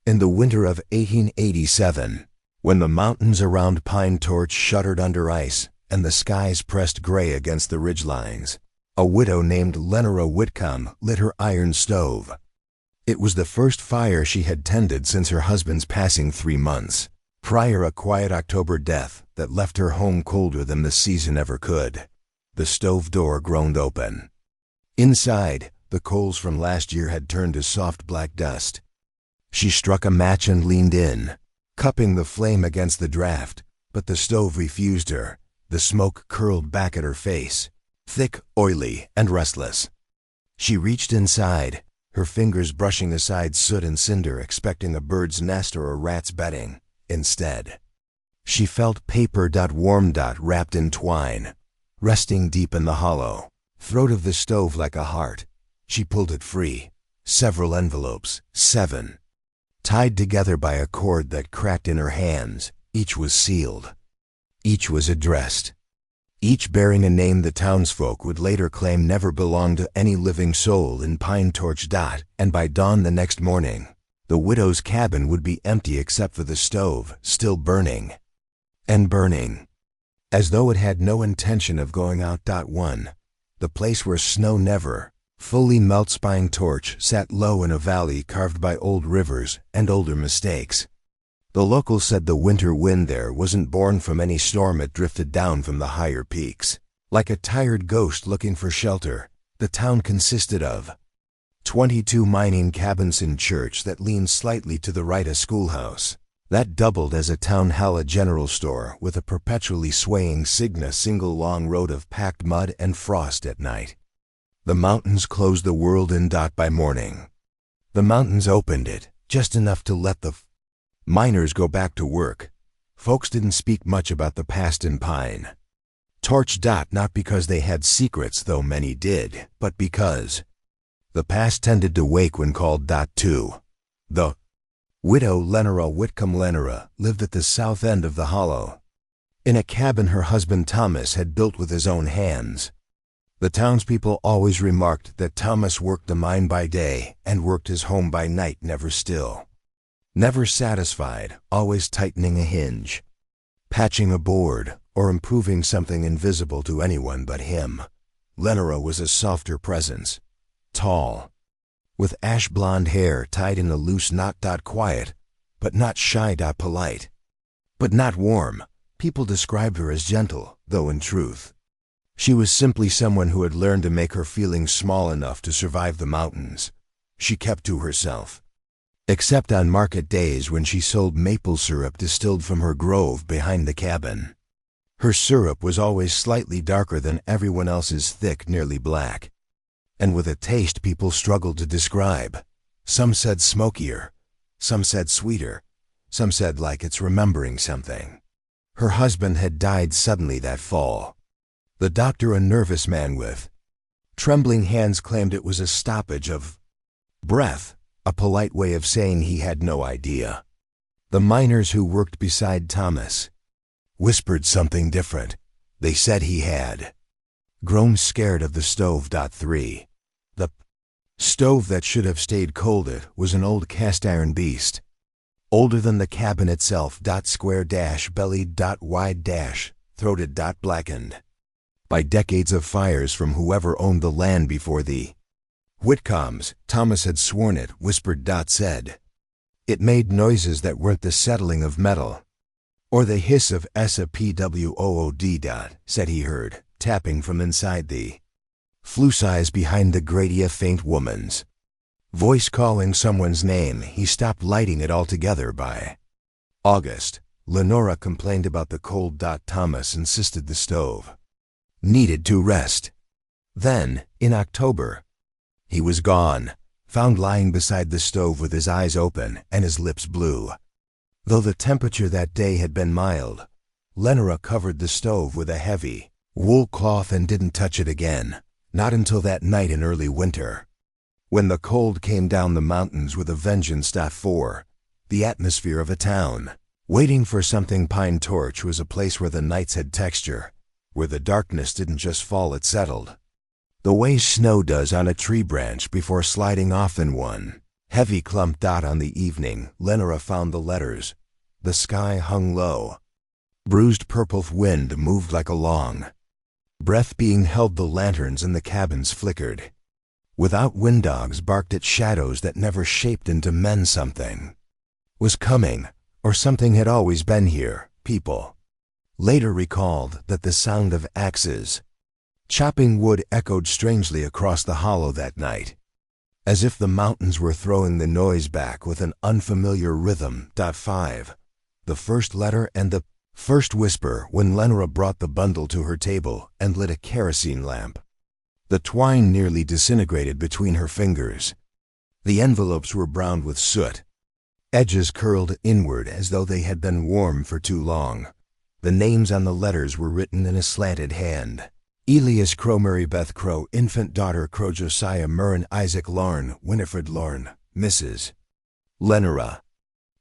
In the winter of 1887, when the mountains around Pine Torch shuddered under ice and the skies pressed gray against the ridgelines, a widow named Lenora Whitcomb lit her iron stove. It was the first fire she had tended since her husband's passing 3 months, prior a quiet October death that left her home colder than the season ever could. The stove door groaned open. Inside, the coals from last year had turned to soft black dust. She struck a match and leaned in, cupping the flame against the draft, but the stove refused her. The smoke curled back at her face, thick, oily, and restless. She reached inside, her fingers brushing aside soot and cinder, expecting a bird's nest or a rat's bedding. Instead, she felt paper warm wrapped in twine, resting deep in the hollow throat of the stove like a heart. She pulled it free. Several envelopes, 7, tied together by a cord that cracked in her hands. Each was sealed. Each was addressed. Each bearing a name the townsfolk would later claim never belonged to any living soul in Pine Torch. And by dawn the next morning, the widow's cabin would be empty except for the stove, still burning. And burning. As though it had no intention of going out. 1. The place where snow never fully melts. Pine Torch sat low in a valley carved by old rivers and older mistakes. The locals said the winter wind there wasn't born from any storm, it drifted down from the higher peaks. Like a tired ghost looking for shelter, the town consisted of 22 mining cabins in church that leaned slightly to the right, a schoolhouse that doubled as a town hall, a general store with a perpetually swaying single long road of packed mud and frost at night. The mountains closed the world in. By morning, the mountains opened it, just enough to let the miners go back to work. Folks didn't speak much about the past in Pine Torch. Not because they had secrets, though many did, but because the past tended to wake when called. 2. The widow Lenora Whitcomb Lenora lived at the south end of the hollow, in a cabin her husband Thomas had built with his own hands. The townspeople always remarked that Thomas worked the mine by day and worked his home by night, never still. Never satisfied, always tightening a hinge, patching a board, or improving something invisible to anyone but him. Lenora was a softer presence, tall, with ash blonde hair tied in a loose knot. Quiet, but not shy. Polite, but not warm. People described her as gentle, though in truth, she was simply someone who had learned to make her feelings small enough to survive the mountains. She kept to herself, except on market days when she sold maple syrup distilled from her grove behind the cabin. Her syrup was always slightly darker than everyone else's, thick, nearly black, and with a taste people struggled to describe. Some said smokier, some said sweeter, some said like it's remembering something. Her husband had died suddenly that fall. The doctor, a nervous man with trembling hands, claimed it was a stoppage of breath, a polite way of saying he had no idea. The miners who worked beside Thomas whispered something different. They said he had grown scared of the stove. 3. The stove that should have stayed cold was an old cast-iron beast, older than the cabin itself. Square, bellied, wide, throated, blackened by decades of fires from whoever owned the land before the Whitcombs. Thomas had sworn it, whispered. Said it made noises that weren't the settling of metal or the hiss of SAPWOOD. Said he heard tapping from inside the flue size behind the grate, a faint woman's voice calling someone's name. He stopped lighting it altogether. By August, Lenora complained about the cold. Thomas insisted the stove needed to rest. Then, in October, he was gone, found lying beside the stove with his eyes open and his lips blue. Though the temperature that day had been mild, Lenora covered the stove with a heavy wool cloth and didn't touch it again, not until that night in early winter, when the cold came down the mountains with a vengeance. 4. The atmosphere of a town waiting for something. Pine Torch was a place where the nights had texture, where the darkness didn't just fall, it settled, the way snow does on a tree branch before sliding off in one Heavy clumped dot on the evening, Lenora found the letters. The sky hung low. Bruised purple wind moved like a long breath being held. The lanterns in the cabins flickered. Without wind, dogs barked at shadows that never shaped into men. Something was coming, or something had always been here. People later recalled that the sound of axes chopping wood echoed strangely across the hollow that night, as if the mountains were throwing the noise back with an unfamiliar rhythm. 5. The first letter and the first whisper when Lenora brought the bundle to her table and lit a kerosene lamp. The twine nearly disintegrated between her fingers. The envelopes were browned with soot. Edges curled inward as though they had been warm for too long. The names on the letters were written in a slanted hand. Elias Crow, Mary Beth Crow, infant daughter Crow, Josiah Murren, Isaac Lorne, Winifred Lorne, Mrs. Lenora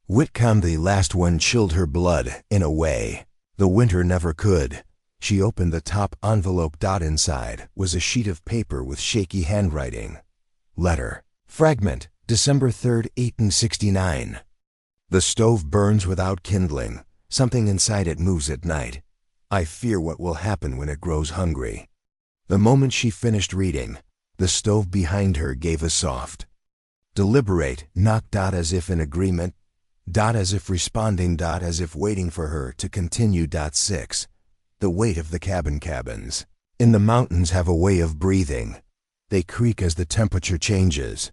Whitcomb. The last one chilled her blood, in a way the winter never could. She opened the top envelope. Inside was a sheet of paper with shaky handwriting. Letter. Fragment, December 3, 1869. The stove burns without kindling. Something inside it moves at night. I fear what will happen when it grows hungry. The moment she finished reading, the stove behind her gave a soft, deliberate knock. As if in agreement. As if responding. As if waiting for her to continue. 6. The weight of the cabins in the mountains have a way of breathing. They creak as the temperature changes.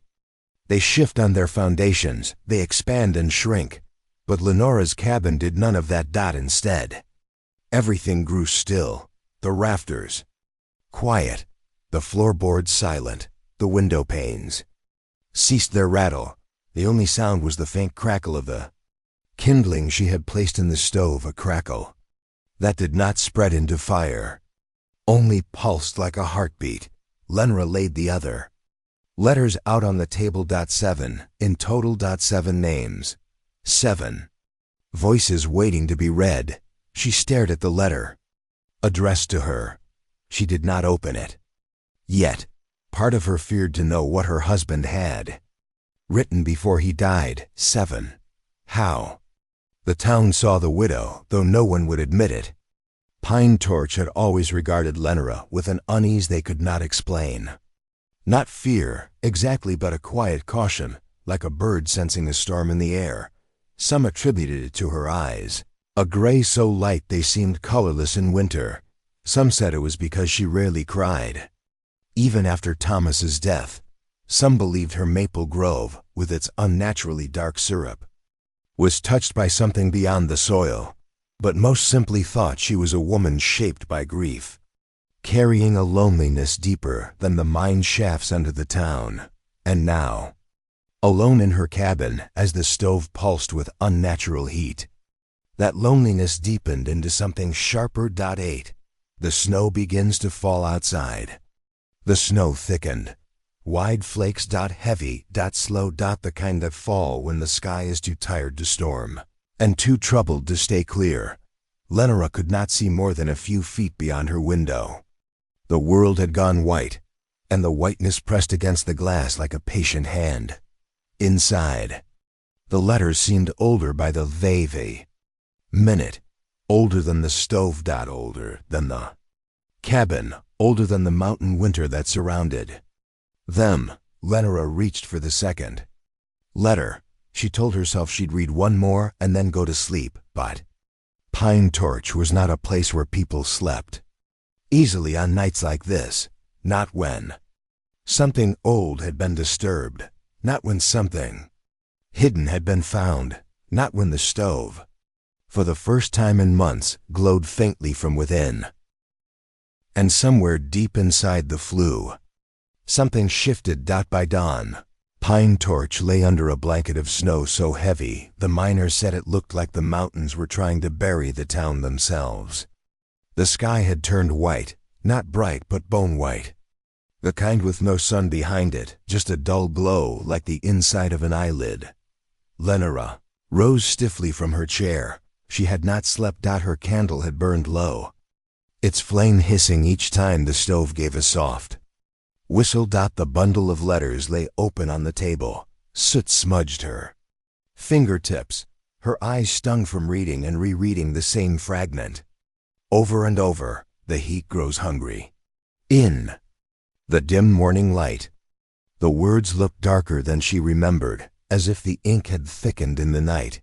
They shift on their foundations. They expand and shrink. But Lenora's cabin did none of that. Instead, everything grew still. The rafters quiet, the floorboards silent, the window panes ceased their rattle. The only sound was the faint crackle of the kindling she had placed in the stove, a crackle that did not spread into fire, only pulsed like a heartbeat. Lenora laid the other letters out on the table. 7 in total. 7 names. 7 voices waiting to be read. She stared at the letter addressed to her. She did not open it. Yet, part of her feared to know what her husband had written before he died. 7. How? The town saw the widow, though no one would admit it. Pine Torch had always regarded Lenora with an unease they could not explain. Not fear, exactly, but a quiet caution, like a bird sensing a storm in the air. Some attributed it to her eyes, a gray so light they seemed colorless in winter. Some said it was because she rarely cried. Even after Thomas's death, some believed her Maple Grove, with its unnaturally dark syrup, was touched by something beyond the soil, but most simply thought she was a woman shaped by grief, carrying a loneliness deeper than the mine shafts under the town. And now, alone in her cabin as the stove pulsed with unnatural heat, that loneliness deepened into something sharper. 8. The snow begins to fall outside. The snow thickened. Wide flakes. Heavy. Slow. The kind that fall when the sky is too tired to storm, and too troubled to stay clear. Lenora could not see more than a few feet beyond her window. The world had gone white, and the whiteness pressed against the glass like a patient hand. Inside, the letters seemed older by the minute, older than the stove. Older than the cabin, older than the mountain winter that surrounded them. Lenora reached for the second letter. She told herself she'd read one more and then go to sleep, but Pine Torch was not a place where people slept easily on nights like this. Not when something old had been disturbed, not when something hidden had been found, not when the stove, for the first time in months, glowed faintly from within. And somewhere deep inside the flue, something shifted. By dawn, Pine Torch lay under a blanket of snow so heavy the miners said it looked like the mountains were trying to bury the town themselves. The sky had turned white, not bright but bone white. The kind with no sun behind it, just a dull glow like the inside of an eyelid. Lenora rose stiffly from her chair. She had not slept. Her candle had burned low, its flame hissing each time the stove gave a soft whistle. The bundle of letters lay open on the table. Soot smudged her fingertips. Her eyes stung from reading and rereading the same fragment. Over and over, the heat grows hungry. In the dim morning light, the words looked darker than she remembered, as if the ink had thickened in the night.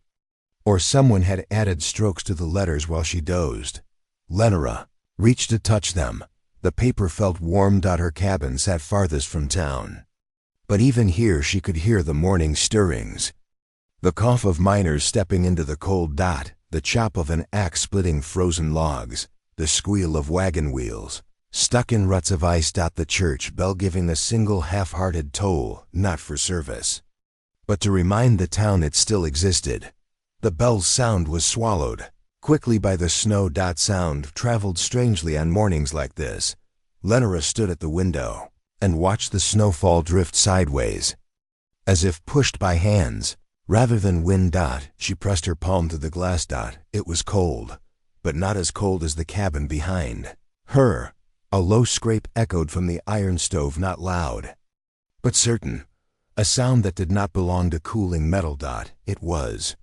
Or someone had added strokes to the letters while she dozed. Lenora reached to touch them. The paper felt warm. Her cabin sat farthest from town. But even here she could hear the morning stirrings. The cough of miners stepping into the cold. The chop of an axe splitting frozen logs. The squeal of wagon wheels stuck in ruts of ice. The church bell giving a single half-hearted toll, not for service, but to remind the town it still existed. The bell's sound was swallowed quickly by the snow. Sound traveled strangely on mornings like this. Lenora stood at the window and watched the snowfall drift sideways, as if pushed by hands rather than wind. She pressed her palm to the glass. It was cold, but not as cold as the cabin behind her. A low scrape echoed from the iron stove, not loud, but certain. A sound that did not belong to cooling metal. It was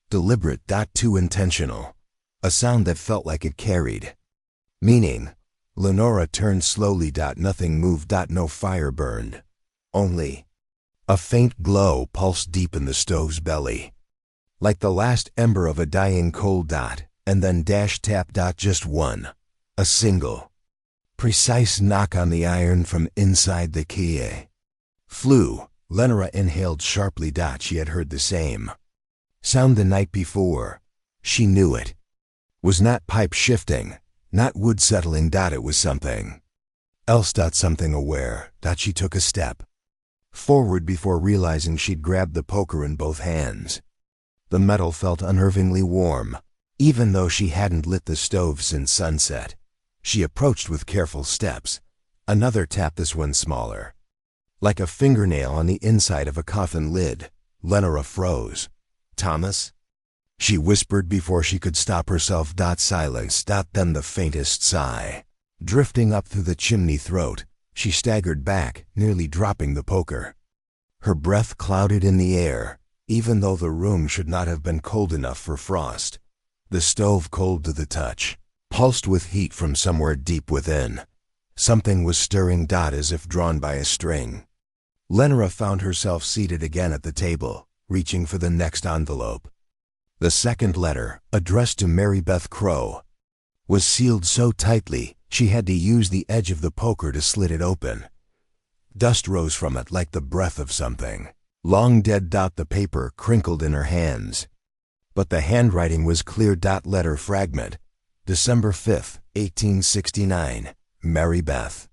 deliberate. Too intentional. A sound that felt like it carried meaning. Lenora turned slowly. Nothing moved. No fire burned. Only a faint glow pulsed deep in the stove's belly, like the last ember of a dying coal. And then tap. Just one. A single precise knock on the iron from inside the key. Flew. Lenora inhaled sharply. She had heard the same sound the night before. She knew it was not pipe shifting, not wood settling. It was something else. Something aware. She took a step forward before realizing she'd grabbed the poker in both hands. The metal felt unnervingly warm, even though she hadn't lit the stove since sunset. She approached with careful steps. Another tap, this one smaller, like a fingernail on the inside of a coffin lid. Lenora froze. "Thomas?" she whispered before she could stop herself. Silence. Then the faintest sigh drifting up through the chimney throat. She staggered back, nearly dropping the poker. Her breath clouded in the air, even though the room should not have been cold enough for frost. The stove, cold to the touch, pulsed with heat from somewhere deep within. Something was stirring. As if drawn by a string. Lenora found herself seated again at the table, reaching for the next envelope. The second letter, addressed to Mary Beth Crow, was sealed so tightly she had to use the edge of the poker to slit it open. Dust rose from it like the breath of something long dead. The paper crinkled in her hands, but the handwriting was clear. Letter fragment. December 5th, 1869. Mary Beth.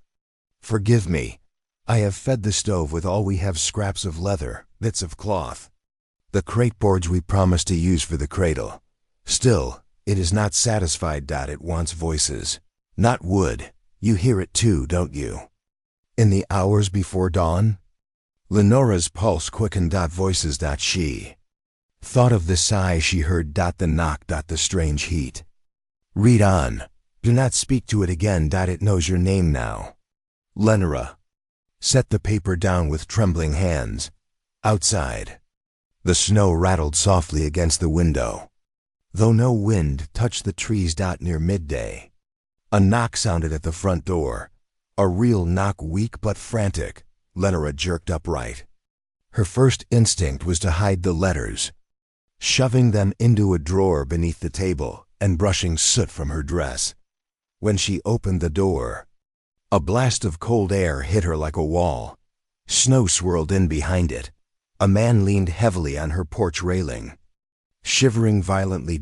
Forgive me. I have fed the stove with all we have: scraps of leather, bits of cloth, the crate boards we promised to use for the cradle. Still, it is not satisfied. It wants voices, not wood. You hear it too, don't you? In the hours before dawn? Lenora's pulse quickened. Voices. She thought of the sigh she heard. The knock. The strange heat. Read on. Do not speak to it again. It knows your name now. Lenora set the paper down with trembling hands. Outside, the snow rattled softly against the window, though no wind touched the trees. Near midday, a knock sounded at the front door. A real knock, weak but frantic. Lenora jerked upright. Her first instinct was to hide the letters, shoving them into a drawer beneath the table and brushing soot from her dress. When she opened the door, a blast of cold air hit her like a wall. Snow swirled in behind it. A man leaned heavily on her porch railing, shivering violently.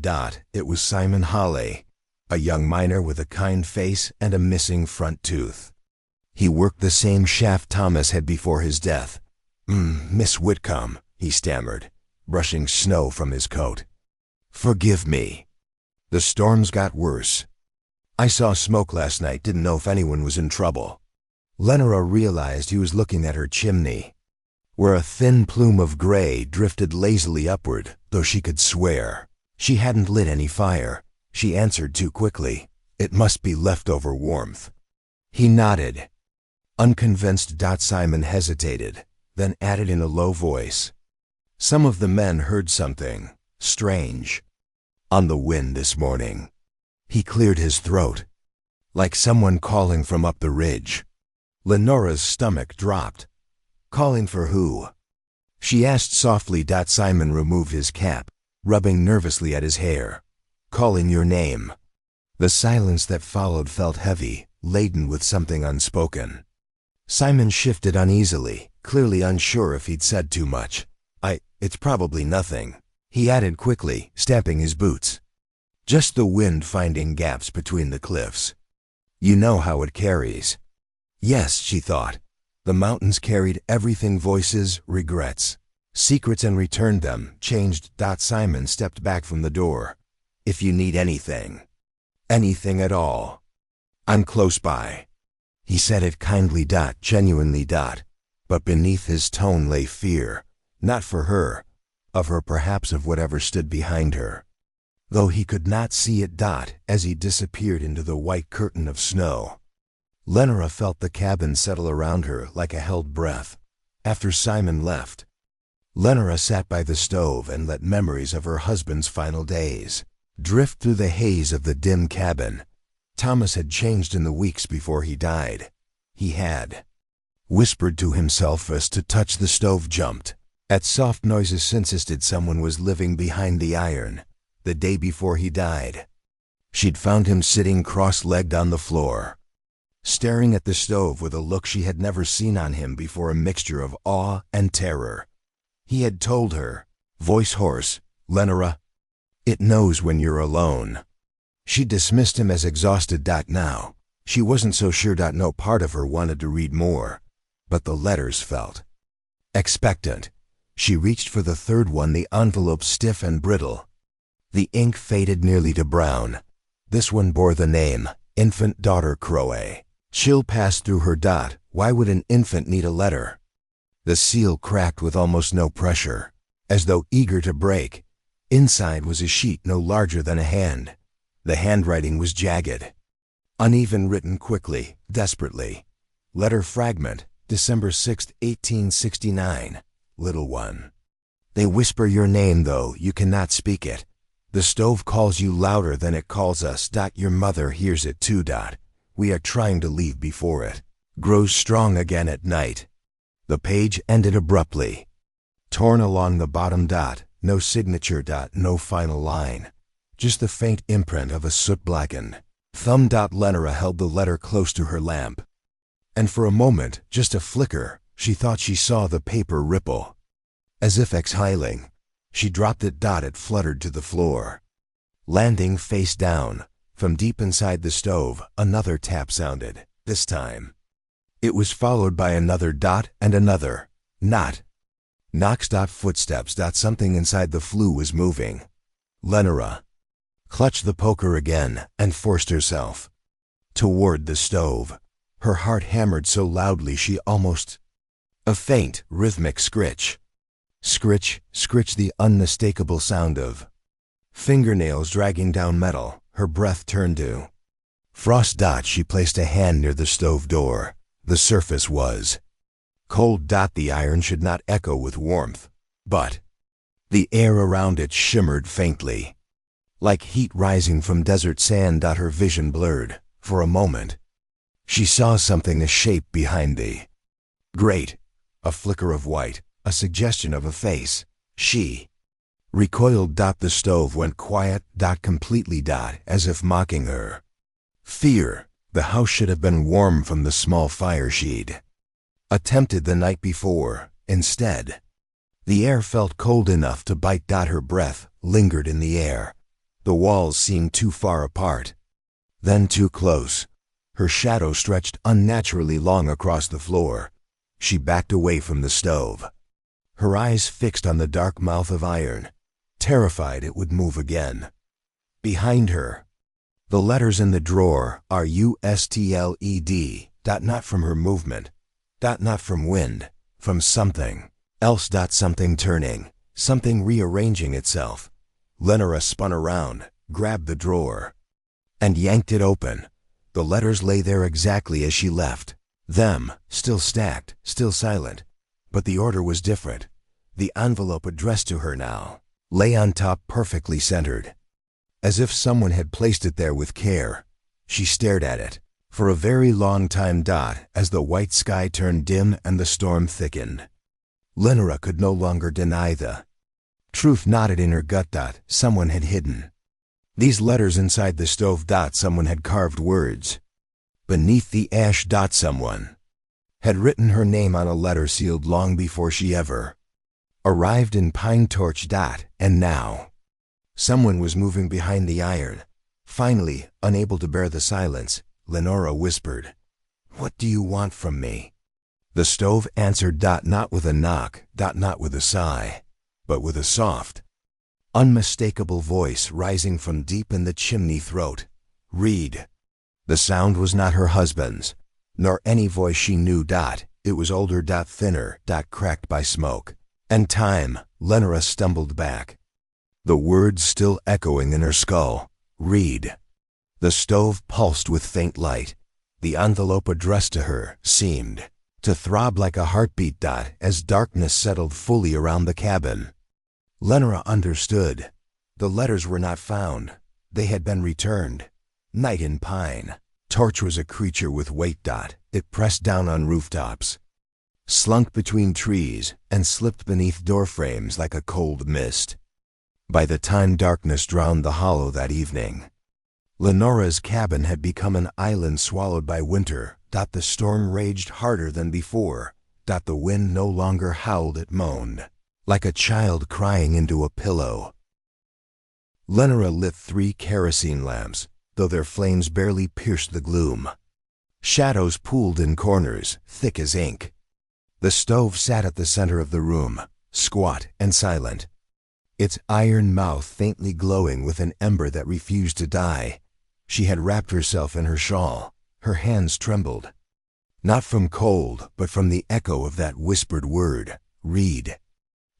It was Simon Hawley, a young miner with a kind face and a missing front tooth. He worked the same shaft Thomas had before his death. Miss Whitcomb," he stammered, brushing snow from his coat. "Forgive me. The storms got worse. I saw smoke last night, didn't know if anyone was in trouble." Lenora realized he was looking at her chimney, where a thin plume of gray drifted lazily upward, though she could swear she hadn't lit any fire. She answered too quickly. It must be leftover warmth. He nodded, unconvinced. Simon hesitated. then added in a low voice. Some of the men heard something strange on the wind this morning. He cleared his throat, like someone calling from up the ridge. Lenora's stomach dropped. Calling for who? She asked softly. Simon removed his cap, rubbing nervously at his hair. Calling your name. The silence that followed felt heavy, laden with something unspoken. Simon shifted uneasily, clearly unsure if he'd said too much. It's probably nothing, he added quickly, stamping his boots. Just the wind finding gaps between the cliffs. You know how it carries. Yes, she thought. The mountains carried everything: voices, regrets, secrets, and returned them, changed. Simon stepped back from the door. If you need anything at all, I'm close by. He said it kindly, genuinely. But beneath his tone lay fear, not for her, of her, perhaps of whatever stood behind her. Though he could not see it, as he disappeared into the white curtain of snow. Lenora felt the cabin settle around her like a held breath. After Simon left, Lenora sat by the stove and let memories of her husband's final days drift through the haze of the dim cabin. Thomas had changed in the weeks before he died. He had whispered to himself as to touch the stove, jumped at soft noises, insisted someone was living behind the iron. The day before he died, she'd found him sitting cross-legged on the floor, staring at the stove with a look she had never seen on him before, a mixture of awe and terror. He had told her, voice hoarse, Lenora, it knows when you're alone. She dismissed him as exhausted. Now, she wasn't so sure. No part of her wanted to read more, but the letters felt expectant. She reached for the third one, the envelope stiff and brittle. The ink faded nearly to brown. This one bore the name, Infant Daughter Crowe. Chill passed through her. Why would an infant need a letter? The seal cracked with almost no pressure, as though eager to break. Inside was a sheet no larger than a hand. The handwriting was jagged, uneven, written quickly, desperately. Letter fragment, December 6, 1869. Little one. They whisper your name, though you cannot speak it. The stove calls you louder than it calls us. Your mother hears it too. We are trying to leave before it grows strong again at night. The page ended abruptly, torn along the bottom. No signature. No final line. Just the faint imprint of a soot-blackened thumb. Lenora held the letter close to her lamp, and for a moment, just a flicker, she thought she saw the paper ripple. As if exhaling, she dropped it. It fluttered to the floor, landing face down. From deep inside the stove, another tap sounded. This time, it was followed by another. And another. Knocks. Footsteps. Something inside the flue was moving. Lenora clutched the poker again and forced herself toward the stove. Her heart hammered so loudly she almost... A faint, rhythmic scritch. Scritch, the unmistakable sound of fingernails dragging down metal. Her breath turned to frost. She placed a hand near the stove door. The surface was cold. The iron should not echo with warmth, but the air around it shimmered faintly, like heat rising from desert sand. Her vision blurred. For a moment, she saw something, a shape behind the grate, a flicker of white, a suggestion of a face. She recoiled. The stove went quiet. Completely. As if mocking her fear. The house should have been warm from the small fire she'd attempted the night before. Instead, the air felt cold enough to bite. Her breath lingered in the air. The walls seemed too far apart, then too close. Her shadow stretched unnaturally long across the floor. She backed away from the stove, her eyes fixed on the dark mouth of iron, terrified it would move again. Behind her, the letters in the drawer, RUSTLED. Not from her movement, not from wind, from something else. Something turning, something rearranging itself. Lenora spun around, grabbed the drawer, and yanked it open. The letters lay there exactly as she left them, still stacked, still silent. But the order was different. The envelope addressed to her now lay on top, perfectly centered, as if someone had placed it there with care. She stared at it for a very long time. As the white sky turned dim and the storm thickened, Lenora could no longer deny the truth knotted in her gut. Someone had hidden these letters inside the stove. Someone had carved words beneath the ash. Someone had written her name on a letter sealed long before she ever arrived in Pine Torch. And now someone was moving behind the iron. Finally, unable to bear the silence, Lenora whispered, "What do you want from me?" The stove answered, not with a knock, not with a sigh, but with a soft, unmistakable voice rising from deep in the chimney throat. "Read." The sound was not her husband's, nor any voice she knew. It was older, thinner, cracked by smoke and time. Lenora stumbled back, the words still echoing in her skull. "Read." The stove pulsed with faint light. The envelope addressed to her seemed to throb like a heartbeat. As darkness settled fully around the cabin, Lenora understood. The letters were not found. They had been returned. Night in Pine Torch was a creature with weight. It pressed down on rooftops, slunk between trees, and slipped beneath doorframes like a cold mist. By the time darkness drowned the hollow that evening, Lenora's cabin had become an island swallowed by winter. The storm raged harder than before. The wind no longer howled, it moaned, like a child crying into a pillow. Lenora lit 3 kerosene lamps, though their flames barely pierced the gloom. Shadows pooled in corners, thick as ink. The stove sat at the center of the room, squat and silent, its iron mouth faintly glowing with an ember that refused to die. She had wrapped herself in her shawl. Her hands trembled, not from cold, but from the echo of that whispered word, "Read."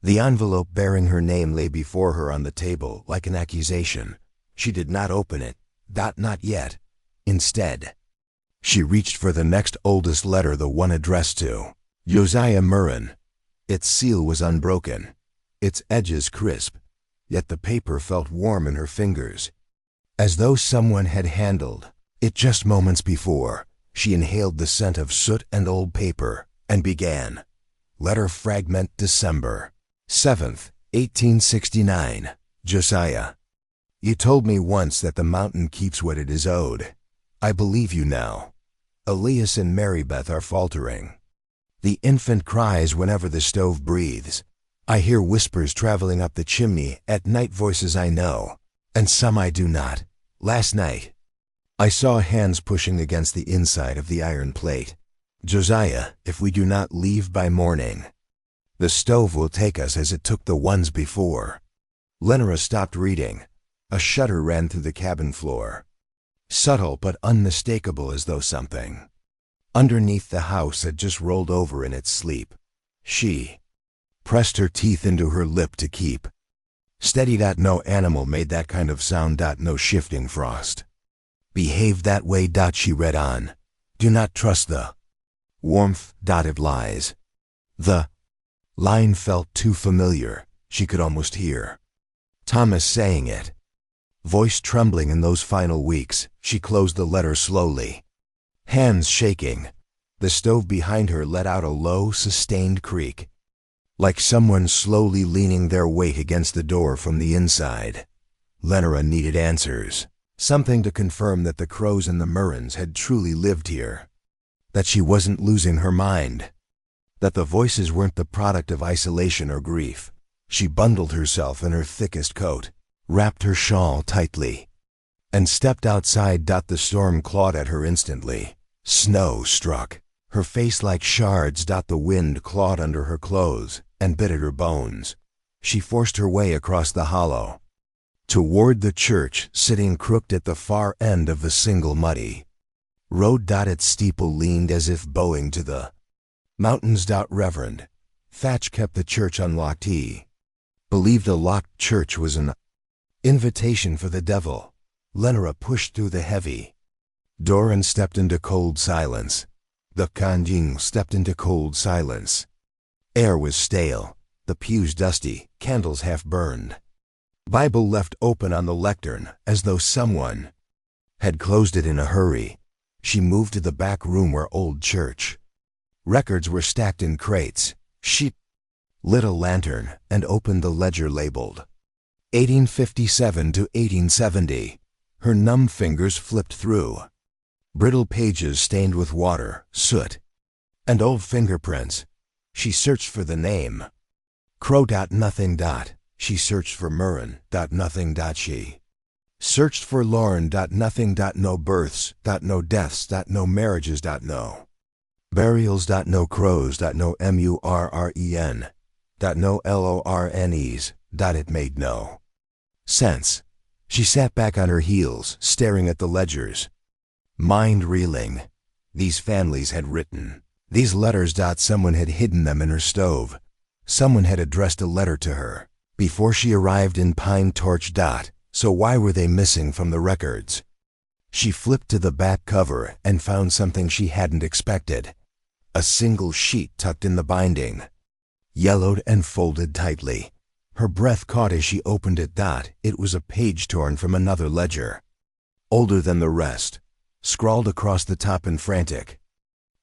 The envelope bearing her name lay before her on the table like an accusation. She did not open it, not yet. Instead, she reached for the next oldest letter, the one addressed to Josiah Murrin. Its seal was unbroken, its edges crisp, yet the paper felt warm in her fingers, as though someone had handled it just moments before. She inhaled the scent of soot and old paper and began. Letter fragment, December 7th, 1869. Josiah, you told me once that the mountain keeps what it is owed. I believe you now. Elias and Marybeth are faltering. The infant cries whenever the stove breathes. I hear whispers traveling up the chimney at night, voices I know, and some I do not. Last night, I saw hands pushing against the inside of the iron plate. Josiah, if we do not leave by morning, the stove will take us as it took the ones before. Lenora stopped reading. A shudder ran through the cabin floor, subtle but unmistakable, as though something underneath the house had just rolled over in its sleep. She pressed her teeth into her lip to keep steady. No animal made that kind of sound. No shifting frost behaved that way. She read on. Do not trust the warmth. It lies. The line felt too familiar. She could almost hear Thomas saying it, voice trembling in those final weeks. She closed the letter slowly, hands shaking. The stove behind her let out a low, sustained creak, like someone slowly leaning their weight against the door from the inside. Lenora needed answers, something to confirm that the Crows and the Murrins had truly lived here, that she wasn't losing her mind, that the voices weren't the product of isolation or grief. She bundled herself in her thickest coat, wrapped her shawl tightly, and stepped outside. The storm clawed at her instantly. Snow struck her face like shards. The wind clawed under her clothes and bit at her bones. She forced her way across the hollow, toward the church sitting crooked at the far end of the single muddy road. Its steeple leaned as if bowing to the mountains. Reverend Thatch kept the church unlocked. He believed a locked church was an invitation for the devil. Lenora pushed through the heavy door and stepped into cold silence. The Kanjing stepped into cold silence. Air was stale, the pews dusty, candles half burned. Bible left open on the lectern, as though someone had closed it in a hurry. She moved to the back room where old church records were stacked in crates. She lit a lantern and opened the ledger labeled 1857 to 1870. Her numb fingers flipped through brittle pages stained with water, soot, and old fingerprints. She searched for the name. Crow. Nothing. She searched for Murren. Nothing. She searched for Lauren. Nothing. No births. No deaths. No marriages. No burials. No crows. No murren. No lornes. It made no sense. She sat back on her heels, staring at the ledgers, mind reeling. These families had written these letters. Someone had hidden them in her stove. Someone had addressed a letter to her before she arrived in Pine Torch. So why were they missing from the records? She flipped to the back cover and found something she hadn't expected. A single sheet tucked in the binding, yellowed and folded tightly. Her breath caught as she opened it. It was a page torn from another ledger, older than the rest. Scrawled across the top in frantic,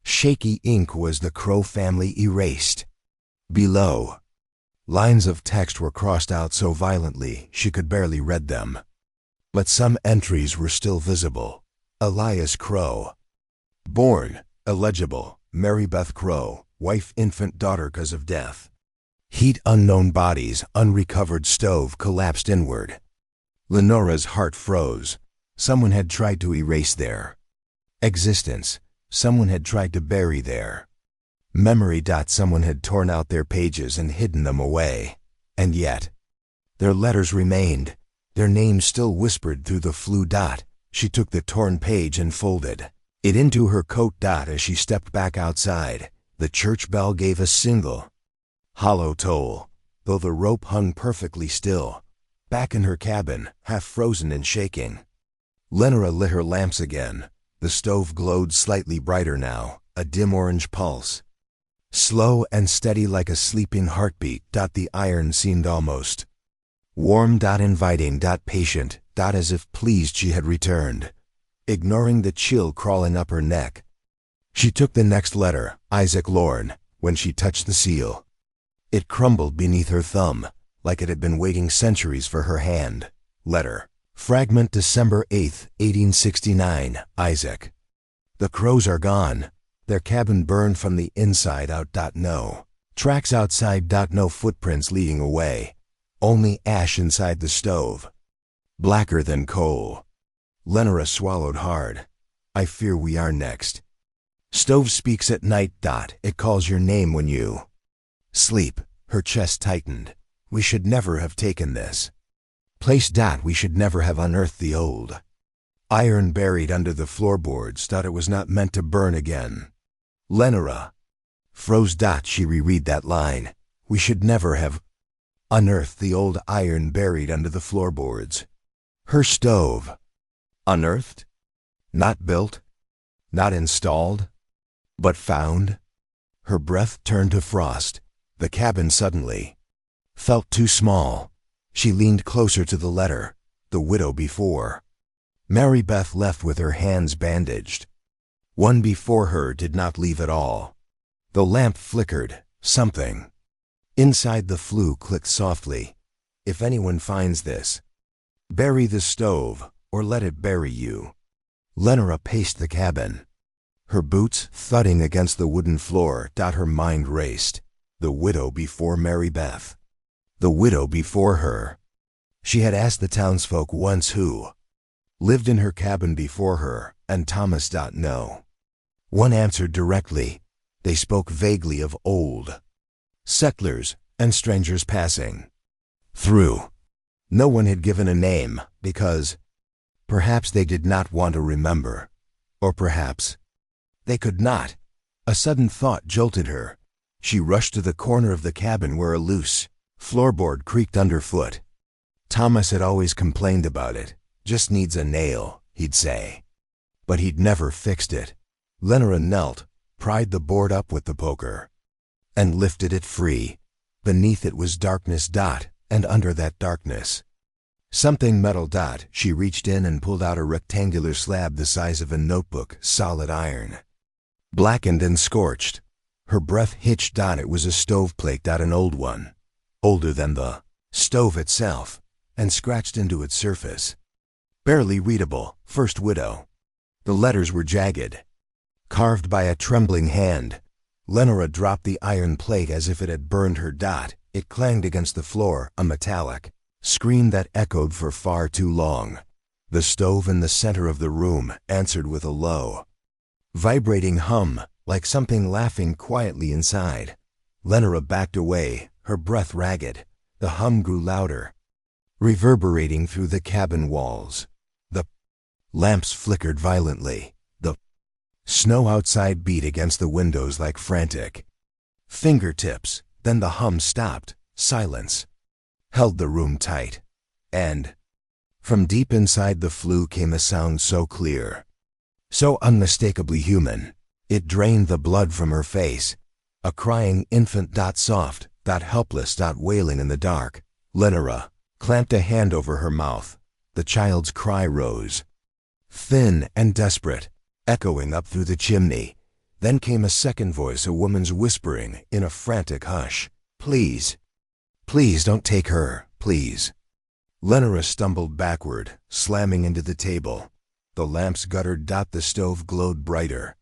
shaky ink was the Crow family erased. Below, lines of text were crossed out so violently she could barely read them. But some entries were still visible. Elias Crow. Born, illegible, Mary Beth Crow, wife, infant, daughter, cause of death. Heat, unknown bodies, unrecovered stove collapsed inward. Lenora's heart froze. Someone had tried to erase their existence. Someone had tried to bury their memory. Someone had torn out their pages and hidden them away. And yet, their letters remained. Their names still whispered through the flue. She took the torn page and folded it into her coat. As she stepped back outside, the church bell gave a single, hollow toll, though the rope hung perfectly still. Back in her cabin, half frozen and shaking, Lenora lit her lamps again. The stove glowed slightly brighter now, a dim orange pulse, slow and steady like a sleeping heartbeat. The iron seemed almost warm. Inviting. Patient. As if pleased she had returned. Ignoring the chill crawling up her neck, she took the next letter, Isaac Lorne. When she touched the seal, it crumbled beneath her thumb, like it had been waiting centuries for her hand. Letter. Fragment, December 8, 1869. Isaac. The Crows are gone. Their cabin burned from the inside out. No tracks outside. No footprints leading away. Only ash inside the stove, blacker than coal. Lenora swallowed hard. I fear we are next. Stove speaks at night. It calls your name when you sleep. Her chest tightened. We should never have taken this place. We should never have unearthed the old iron buried under the floorboards. It was not meant to burn again. Lenora froze. She reread that line. We should never have unearthed the old iron buried under the floorboards. Her stove. Unearthed? Not built? Not installed? But found? Her breath turned to frost. The cabin suddenly felt too small. She leaned closer to the letter. The widow before. Mary Beth left with her hands bandaged. One before her did not leave at all. The lamp flickered. Something inside the flue clicked softly. If anyone finds this, bury the stove, or let it bury you. Lenora paced the cabin, her boots thudding against the wooden floor. Her mind raced. The widow before Mary Beth. The widow before her. She had asked the townsfolk once who lived in her cabin before her, and Thomas. No one answered directly. They spoke vaguely of old settlers and strangers passing through. No one had given a name, because perhaps they did not want to remember. Or perhaps they could not. A sudden thought jolted her. She rushed to the corner of the cabin where a loose floorboard creaked underfoot. Thomas had always complained about it. Just needs a nail, he'd say. But he'd never fixed it. Lenora knelt, pried the board up with the poker, and lifted it free. Beneath it was darkness. And under that darkness, something metal. She reached in and pulled out a rectangular slab the size of a notebook, solid iron, blackened and scorched. Her breath hitched. It was a stoveplate. An old one, older than the stove itself, and scratched into its surface. Barely readable, First Widow. The letters were jagged, carved by a trembling hand. Lenora dropped the iron plate as if it had burned her. It clanged against the floor, a metallic scream that echoed for far too long. The stove in the center of the room answered with a low, vibrating hum, like something laughing quietly inside. Lenora backed away, her breath ragged. The hum grew louder, reverberating through the cabin walls. The lamps flickered violently. The snow outside beat against the windows like frantic fingertips. Then the hum stopped. Silence held the room tight. And from deep inside the flue came a sound so clear, so unmistakably human, it drained the blood from her face. A crying infant. Soft, helpless. Wailing in the dark. Lenora clamped a hand over her mouth. The child's cry rose, thin and desperate, echoing up through the chimney. Then came a second voice, a woman's whispering in a frantic hush. Please, please don't take her, please. Lenora stumbled backward, slamming into the table. The lamps guttered. The stove glowed brighter,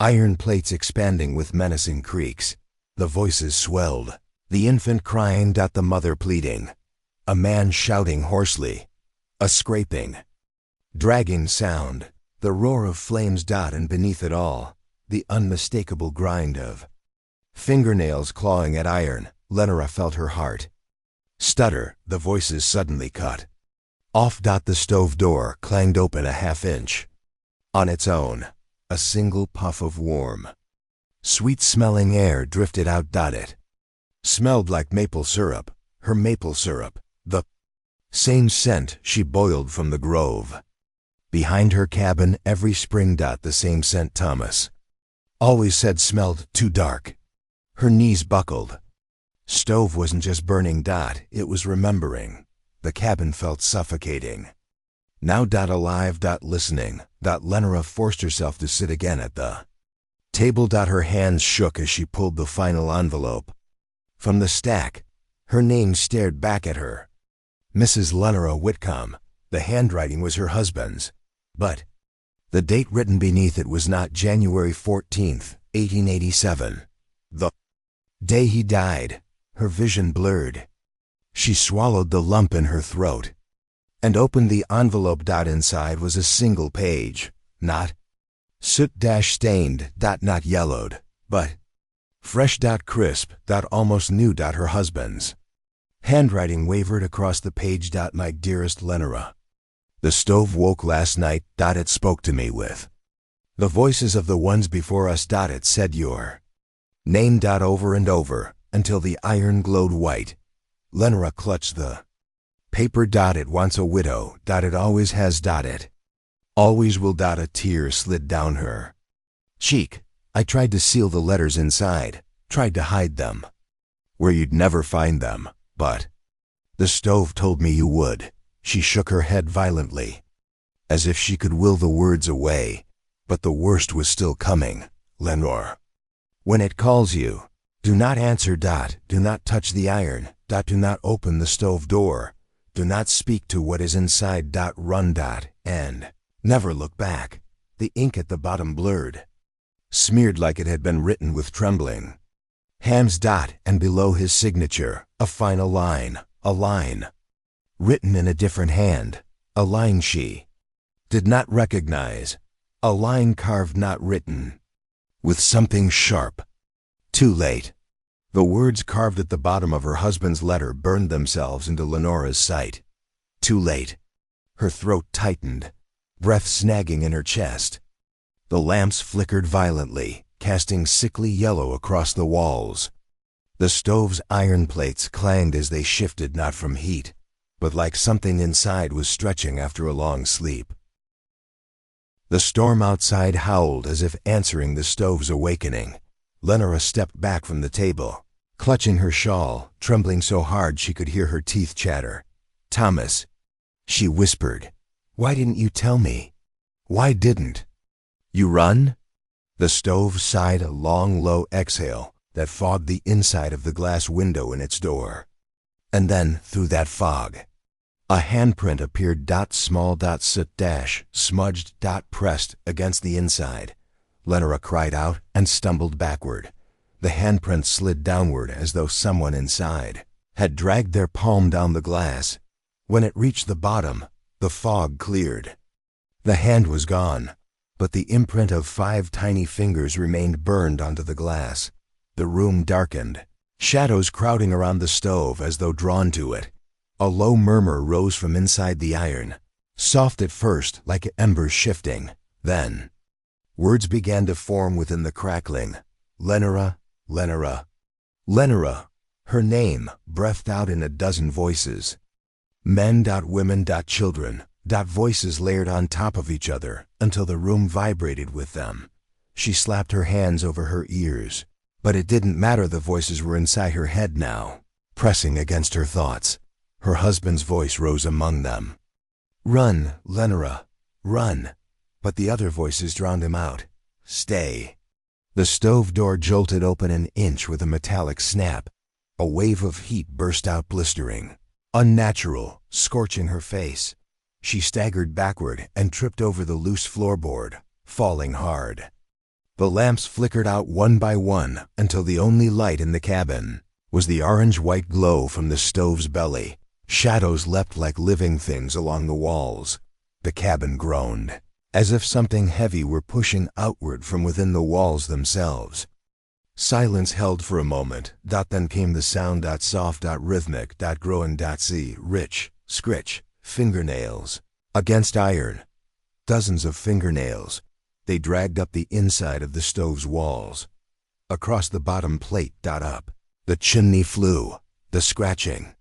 iron plates expanding with menacing creaks. The voices swelled. The infant crying. The mother pleading. A man shouting hoarsely. A scraping, dragging sound. The roar of flames. And beneath it all, the unmistakable grind of fingernails clawing at iron. Lenora felt her heart stutter. The voices suddenly cut off. The stove door clanged open a half-inch. On its own, a single puff of warm, sweet-smelling air drifted out. It smelled like maple syrup, her maple syrup, the same scent she boiled from the grove behind her cabin every spring. The same scent Thomas always said smelled too dark. Her knees buckled. Stove wasn't just burning. It was remembering. The cabin felt suffocating. Now. Alive. Listening. Lenora forced herself to sit again at the table. Her hands shook as she pulled the final envelope from the stack. Her name stared back at her. Mrs. Lenora Whitcomb. The handwriting was her husband's, but the date written beneath it was not January 14th, 1887. The day he died. Her vision blurred. She swallowed the lump in her throat and opened the envelope. Inside was a single page, not soot-stained. Not yellowed, but fresh. Crisp. Almost new. Her husband's handwriting wavered across the page. My dearest Lenora, the stove woke last night. It spoke to me with the voices of the ones before us. It said your name. Over and over, until the iron glowed white. Lenora clutched the paper. It wants a widow. It always has. It always will. A tear slid down her cheek. I tried to seal the letters inside, tried to hide them where you'd never find them, but the stove told me you would. She shook her head violently, as if she could will the words away, but the worst was still coming. Lenore, when it calls you, do not answer. Do not touch the iron. Do not open the stove door. Do not speak to what is inside. Run. And never look back. The ink at the bottom blurred, smeared like it had been written with trembling hands. And below his signature, a final line, a line written in a different hand, a line she did not recognize, a line carved, not written, with something sharp. Too late. The words carved at the bottom of her husband's letter burned themselves into Lenora's sight. Too late. Her throat tightened, breath snagging in her chest. The lamps flickered violently, casting sickly yellow across the walls. The stove's iron plates clanged as they shifted, not from heat, but like something inside was stretching after a long sleep. The storm outside howled as if answering the stove's awakening. Lenora stepped back from the table, clutching her shawl, trembling so hard she could hear her teeth chatter. "Thomas," she whispered, "why didn't you tell me? Why didn't you run?" The stove sighed a long, low exhale that fogged the inside of the glass window in its door. And then, through that fog, a handprint appeared. Small. Soot dash, smudged. Pressed against the inside. Lenora cried out and stumbled backward. The handprint slid downward as though someone inside had dragged their palm down the glass. When it reached the bottom, the fog cleared. The hand was gone, but the imprint of 5 tiny fingers remained burned onto the glass. The room darkened, shadows crowding around the stove as though drawn to it. A low murmur rose from inside the iron, soft at first like embers shifting. Then words began to form within the crackling. Lenora, Lenora, Lenora, her name breathed out in a dozen voices. Men. Women. Children. Voices layered on top of each other until the room vibrated with them. She slapped her hands over her ears, but it didn't matter. The voices were inside her head now, pressing against her thoughts. Her husband's voice rose among them. "Run, Lenora, run." But the other voices drowned him out. "Stay." The stove door jolted open an inch with a metallic snap. A wave of heat burst out, blistering, unnatural, scorching her face. She staggered backward and tripped over the loose floorboard, falling hard. The lamps flickered out one by one until the only light in the cabin was the orange-white glow from the stove's belly. Shadows leapt like living things along the walls. The cabin groaned, as if something heavy were pushing outward from within the walls themselves. Silence held for a moment. Then came the sound. Soft. Rhythmic. Growing. See. Rich. Scritch. Fingernails against iron. Dozens of fingernails. They dragged up the inside of the stove's walls. Across the bottom plate. Up. The chimney flew. The scratching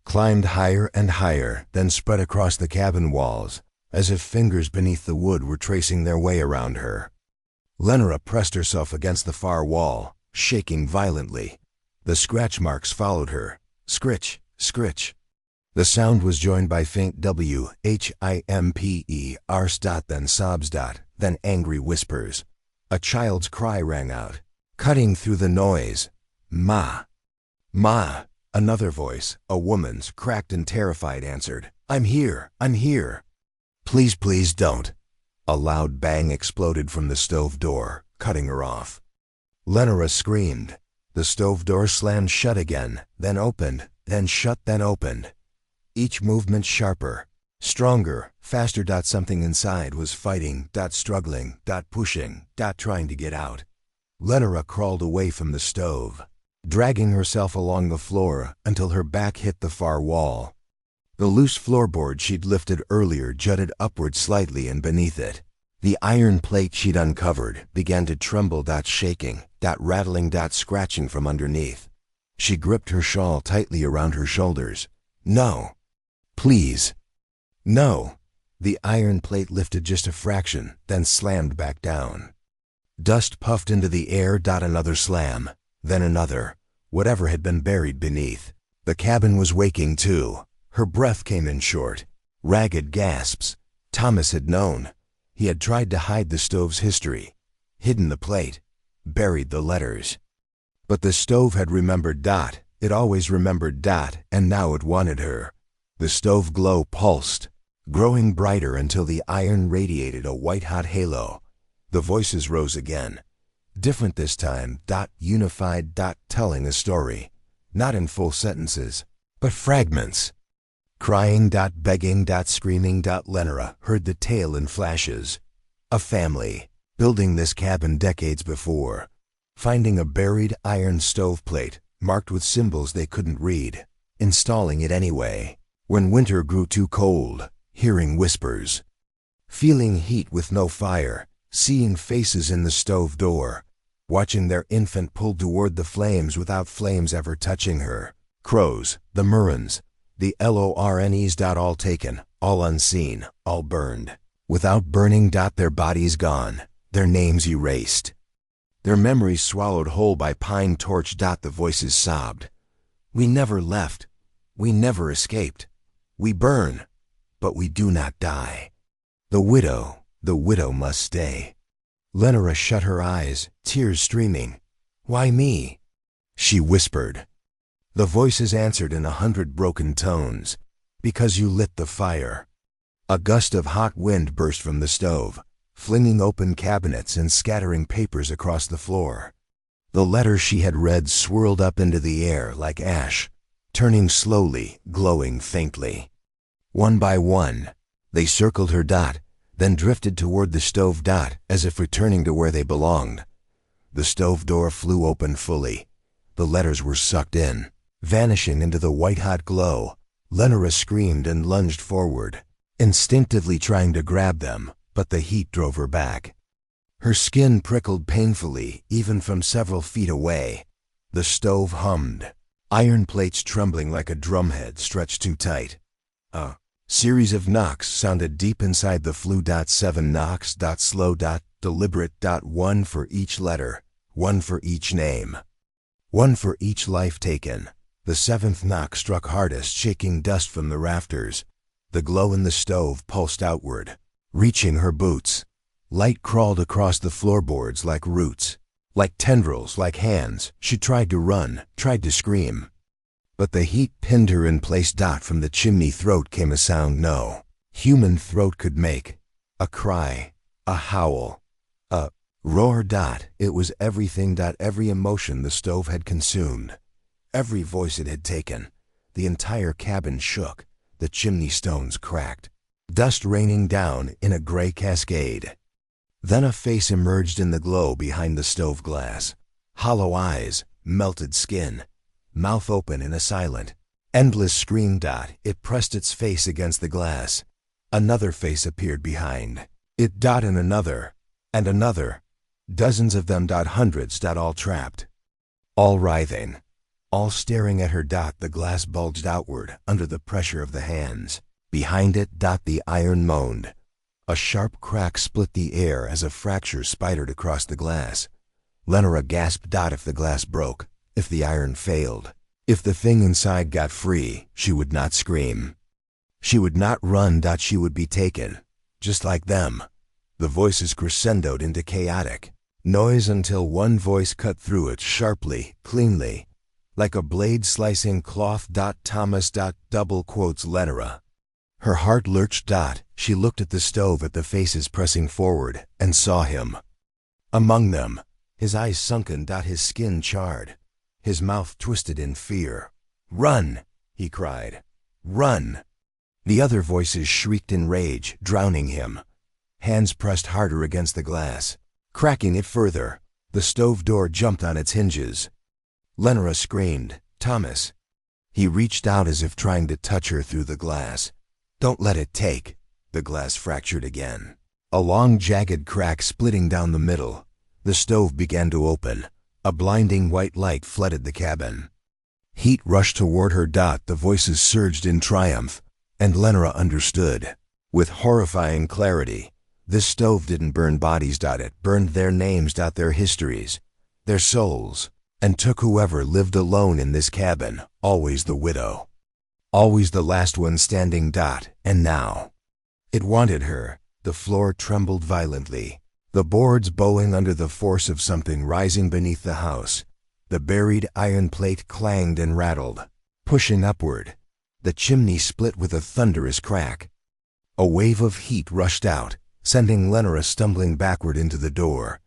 climbed higher and higher, then spread across the cabin walls, as if fingers beneath the wood were tracing their way around her. Lenora pressed herself against the far wall, shaking violently. The scratch marks followed her. Scritch, scritch. The sound was joined by faint whimpers, then sobs, then angry whispers. A child's cry rang out, cutting through the noise. "Ma! Ma!" Another voice, a woman's, cracked and terrified, answered, "I'm here, I'm here." "Please, please don't." A loud bang exploded from the stove door, cutting her off. Lenora screamed. The stove door slammed shut again, then opened, then shut, then opened. Each movement sharper, stronger, faster. Something inside was fighting, struggling, pushing, trying to get out. Lenora crawled away from the stove, dragging herself along the floor until her back hit the far wall. The loose floorboard she'd lifted earlier jutted upward slightly, and beneath it, the iron plate she'd uncovered began to tremble, shaking, rattling, scratching from underneath. She gripped her shawl tightly around her shoulders. "No. Please. No." The iron plate lifted just a fraction, then slammed back down. Dust puffed into the air. Another slam, then another, whatever had been buried beneath. The cabin was waking too. Her breath came in short, ragged gasps. Thomas had known. He had tried to hide the stove's history, hidden the plate, buried the letters. But the stove had remembered. It always remembered. And now it wanted her. The stove glow pulsed, growing brighter until the iron radiated a white-hot halo. The voices rose again, different this time. Unified. Telling a story, not in full sentences, but fragments. Crying. Begging. Screaming. Lenora heard the tale in flashes. A family, building this cabin decades before, finding a buried iron stoveplate marked with symbols they couldn't read, installing it anyway. When winter grew too cold, hearing whispers, feeling heat with no fire, seeing faces in the stove door, watching their infant pulled toward the flames without flames ever touching her. Crows, the Murrans, the Lornes. All taken, all unseen, all burned. Without burning. Their bodies gone, their names erased. their memories swallowed whole by pine torch. The voices sobbed. We never left. We never escaped. We burn, but we do not die. The widow must stay. Lenora shut her eyes, tears streaming. Why me? She whispered. The voices answered in 100 broken tones. Because you lit the fire. A gust of hot wind burst from the stove, flinging open cabinets and scattering papers across the floor. The letters she had read swirled up into the air like ash, turning slowly, glowing faintly. One by one, they circled her, then drifted toward the stove, as if returning to where they belonged. The stove door flew open fully. The letters were sucked in, vanishing into the white-hot glow. Lenora screamed and lunged forward, instinctively trying to grab them, but the heat drove her back. Her skin prickled painfully, even from several feet away. The stove hummed, iron plates trembling like a drumhead stretched too tight. A series of knocks sounded deep inside the flue. 7 knocks. Slow. Deliberate. 1 for each letter, 1 for each name, 1 for each life taken. The 7th knock struck hardest, shaking dust from the rafters. The glow in the stove pulsed outward, reaching her boots. Light crawled across the floorboards like roots, like tendrils, like hands. She tried to run, tried to scream. But the heat pinned her in place. From the chimney throat came a sound no human throat could make. A cry, a howl, a roar. It was everything. Every emotion the stove had consumed. Every voice it had taken. The entire cabin shook. The chimney stones cracked. Dust raining down in a gray cascade. Then a face emerged in the glow behind the stove glass. Hollow eyes, melted skin, mouth open in a silent, endless scream. It pressed its face against the glass. Another face appeared behind it. And another, and another. Dozens of them. Hundreds. All trapped. All writhing. All staring at her. The glass bulged outward under the pressure of the hands. Behind it. The iron moaned. A sharp crack split the air as a fracture spidered across the glass. Lenora gasped. If the glass broke, if the iron failed, if the thing inside got free, she would not scream. She would not run. She would be taken, just like them. The voices crescendoed into chaotic noise until one voice cut through it sharply, cleanly, like a blade slicing cloth. Thomas. Double quotes Lenora. Her heart lurched. She looked at the stove, at the faces pressing forward, and saw him. Among them, his eyes sunken. His skin charred, his mouth twisted in fear. Run, he cried. Run. The other voices shrieked in rage, drowning him. Hands pressed harder against the glass, cracking it further. The stove door jumped on its hinges. Lenora screamed, Thomas. He reached out as if trying to touch her through the glass. Don't let it take. The glass fractured again. A long jagged crack splitting down the middle. The stove began to open. A blinding white light flooded the cabin. Heat rushed toward her. The voices surged in triumph, and Lenora understood. With horrifying clarity, this stove didn't burn bodies. It burned their names. Their histories, their souls, and took whoever lived alone in this cabin, always the widow. Always the last one standing. And now, it wanted her. The floor trembled violently, the boards bowing under the force of something rising beneath the house. The buried iron plate clanged and rattled, pushing upward. The chimney split with a thunderous crack. A wave of heat rushed out, sending Lenora stumbling backward into the door.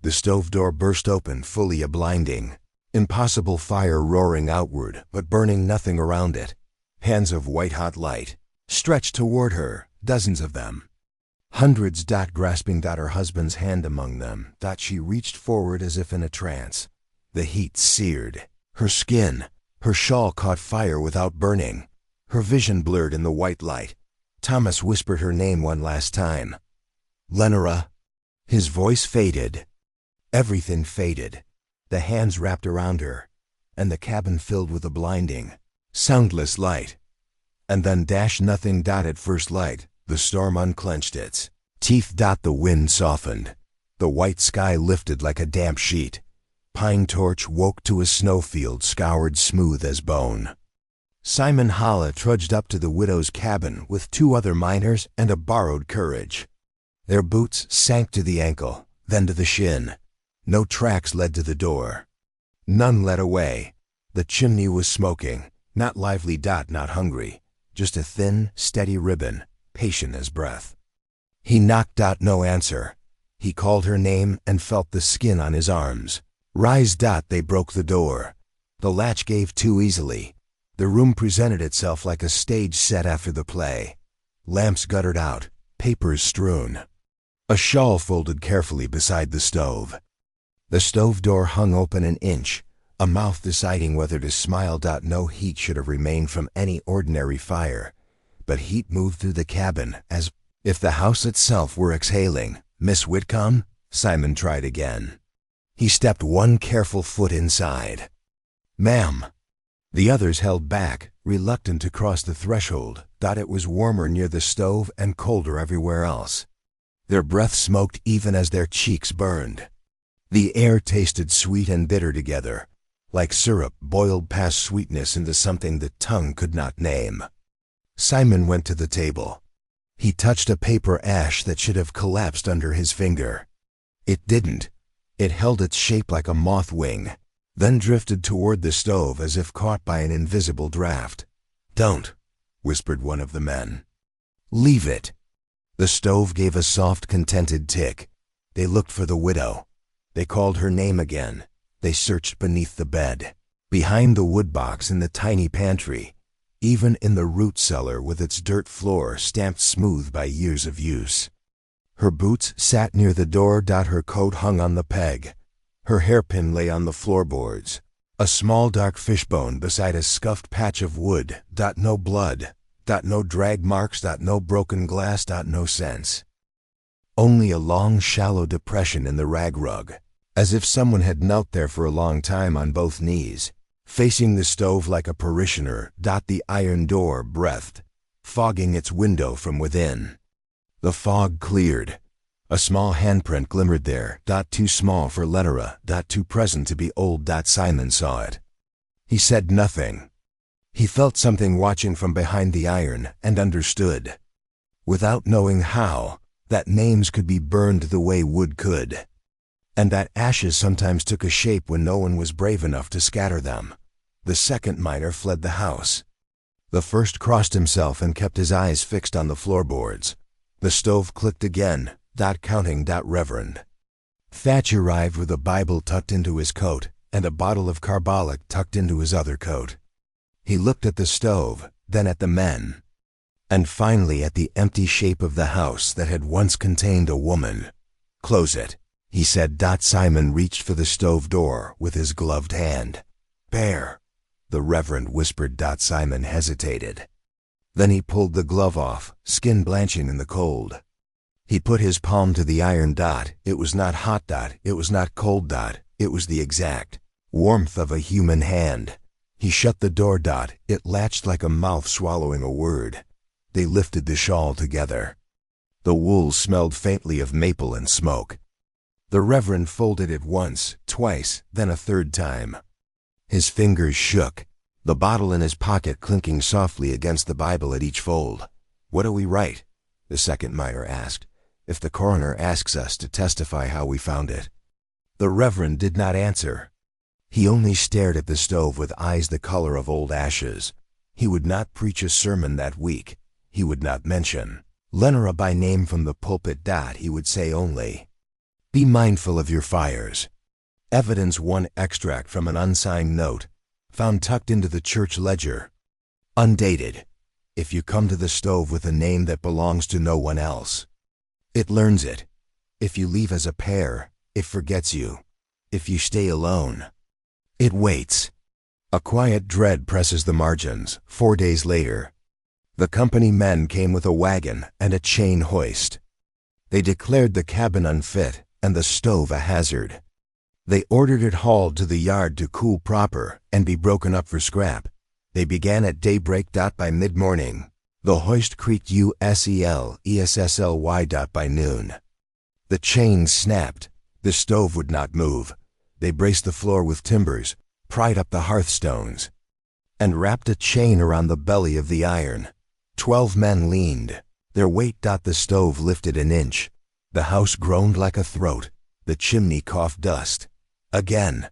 The stove door burst open fully, a blinding, impossible fire roaring outward but burning nothing around it. Hands of white-hot light stretched toward her, dozens of them. Hundreds. Grasping her husband's hand among them. She reached forward as if in a trance. The heat seared. Her skin, her shawl caught fire without burning. Her vision blurred in the white light. Thomas whispered her name one last time. Lenora. His voice faded. Everything faded. The hands wrapped around her, and the cabin filled with a blinding, soundless light. And then nothing. At first light, the storm unclenched its teeth. The wind softened. The white sky lifted like a damp sheet. Pine Torch woke to a snowfield scoured smooth as bone. Simon Holla trudged up to the widow's cabin with 2 other miners and a borrowed courage. Their boots sank to the ankle, then to the shin. No tracks led to the door. None led away. The chimney was smoking, not lively, not hungry, just a thin, steady ribbon, patient as breath. He knocked, no answer. He called her name and felt the skin on his arms. Rise, they broke the door. The latch gave too easily. The room presented itself like a stage set after the play. Lamps guttered out, papers strewn. A shawl folded carefully beside the stove. The stove door hung open an inch, a mouth deciding whether to smile. No heat should have remained from any ordinary fire, but heat moved through the cabin as if the house itself were exhaling. Miss Whitcomb? Simon tried again. He stepped 1 careful foot inside. Ma'am. The others held back, reluctant to cross the threshold. It was warmer near the stove and colder everywhere else. Their breath smoked even as their cheeks burned. The air tasted sweet and bitter together, like syrup boiled past sweetness into something the tongue could not name. Simon went to the table. He touched a paper ash that should have collapsed under his finger. It didn't. It held its shape like a moth wing, then drifted toward the stove as if caught by an invisible draft. Don't, whispered one of the men. Leave it. The stove gave a soft, contented tick. They looked for the widow. They called her name again. They searched beneath the bed, behind the wood box in the tiny pantry, even in the root cellar with its dirt floor stamped smooth by years of use. Her boots sat near the door. Her coat hung on the peg. Her hairpin lay on the floorboards. A small dark fishbone beside a scuffed patch of wood. No blood. No drag marks. No broken glass. No sense. Only a long, shallow depression in the rag rug, as if someone had knelt there for a long time on both knees, facing the stove like a parishioner. The iron door breathed, fogging its window from within. The fog cleared. A small handprint glimmered there. Too small for Lenora. Too present to be old. Simon saw it. He said nothing. He felt something watching from behind the iron and understood, without knowing how, that names could be burned the way wood could, and that ashes sometimes took a shape when no one was brave enough to scatter them. The second miner fled the house. The first crossed himself and kept his eyes fixed on the floorboards. The stove clicked again. Counting. Reverend Thatch arrived with a Bible tucked into his coat and a bottle of carbolic tucked into his other coat. He looked at the stove, then at the men, and finally at the empty shape of the house that had once contained a woman. Close it, he said. Simon reached for the stove door with his gloved hand. Bear, the Reverend whispered. Simon hesitated. Then he pulled the glove off, skin blanching in the cold. He put his palm to the iron. It was not hot. It was not cold. It was the exact warmth of a human hand. He shut the door. It latched like a mouth swallowing a word. They lifted the shawl together. The wool smelled faintly of maple and smoke. The Reverend folded it once, twice, then a third time. His fingers shook, the bottle in his pocket clinking softly against the Bible at each fold. What do we write? The second miner asked. If the coroner asks us to testify how we found it. The Reverend did not answer. He only stared at the stove with eyes the color of old ashes. He would not preach a sermon that week. He would not mention Lenora by name from the pulpit. He would say only, be mindful of your fires. Evidence 1 extract from an unsigned note, found tucked into the church ledger. Undated. If you come to the stove with a name that belongs to no one else, it learns it. If you leave as a pair, it forgets you. If you stay alone, it waits. A quiet dread presses the margins. 4 days later, the company men came with a wagon and a chain hoist. They declared the cabin unfit and the stove a hazard. They ordered it hauled to the yard to cool proper and be broken up for scrap. They began at daybreak. By mid-morning, the hoist creaked USEL ESSLY. By noon, the chains snapped The stove would not move. They braced the floor with timbers, pried up the hearthstones, and wrapped a chain around the belly of the iron. 12 men leaned. Their weight. The stove lifted an inch. The house groaned like a throat. The chimney coughed dust. Again,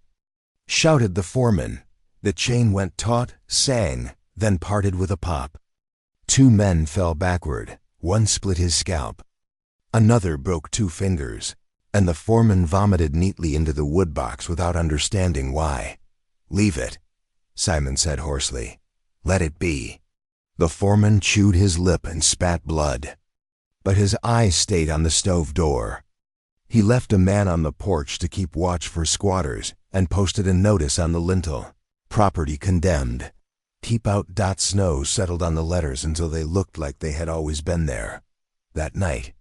shouted the foreman. The chain went taut, sang, then parted with a pop. 2 men fell backward. One split his scalp. Another broke 2 fingers. And the foreman vomited neatly into the wood box without understanding why. "Leave it," Simon said hoarsely. "Let it be." The foreman chewed his lip and spat blood. But his eyes stayed on the stove door. He left a man on the porch to keep watch for squatters and posted a notice on the lintel. "Property condemned. Keep out." Snow settled on the letters until they looked like they had always been there. That night,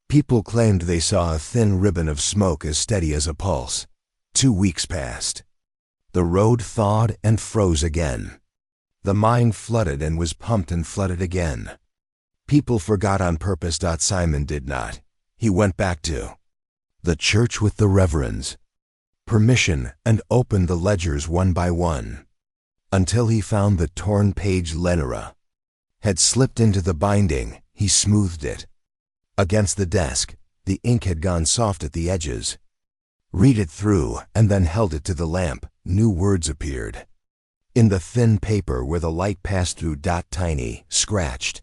people claimed they saw a thin ribbon of smoke as steady as a pulse. 2 weeks passed. The road thawed and froze again. The mine flooded and was pumped and flooded again. People forgot on purpose. Simon did not. He went back to the church with the reverends, permission, and opened the ledgers one by one, until he found the torn page Lenora had slipped into the binding. He smoothed it. Against the desk, the ink had gone soft at the edges. Read it through and then held it to the lamp. New words appeared. In the thin paper where the light passed through. Tiny, scratched.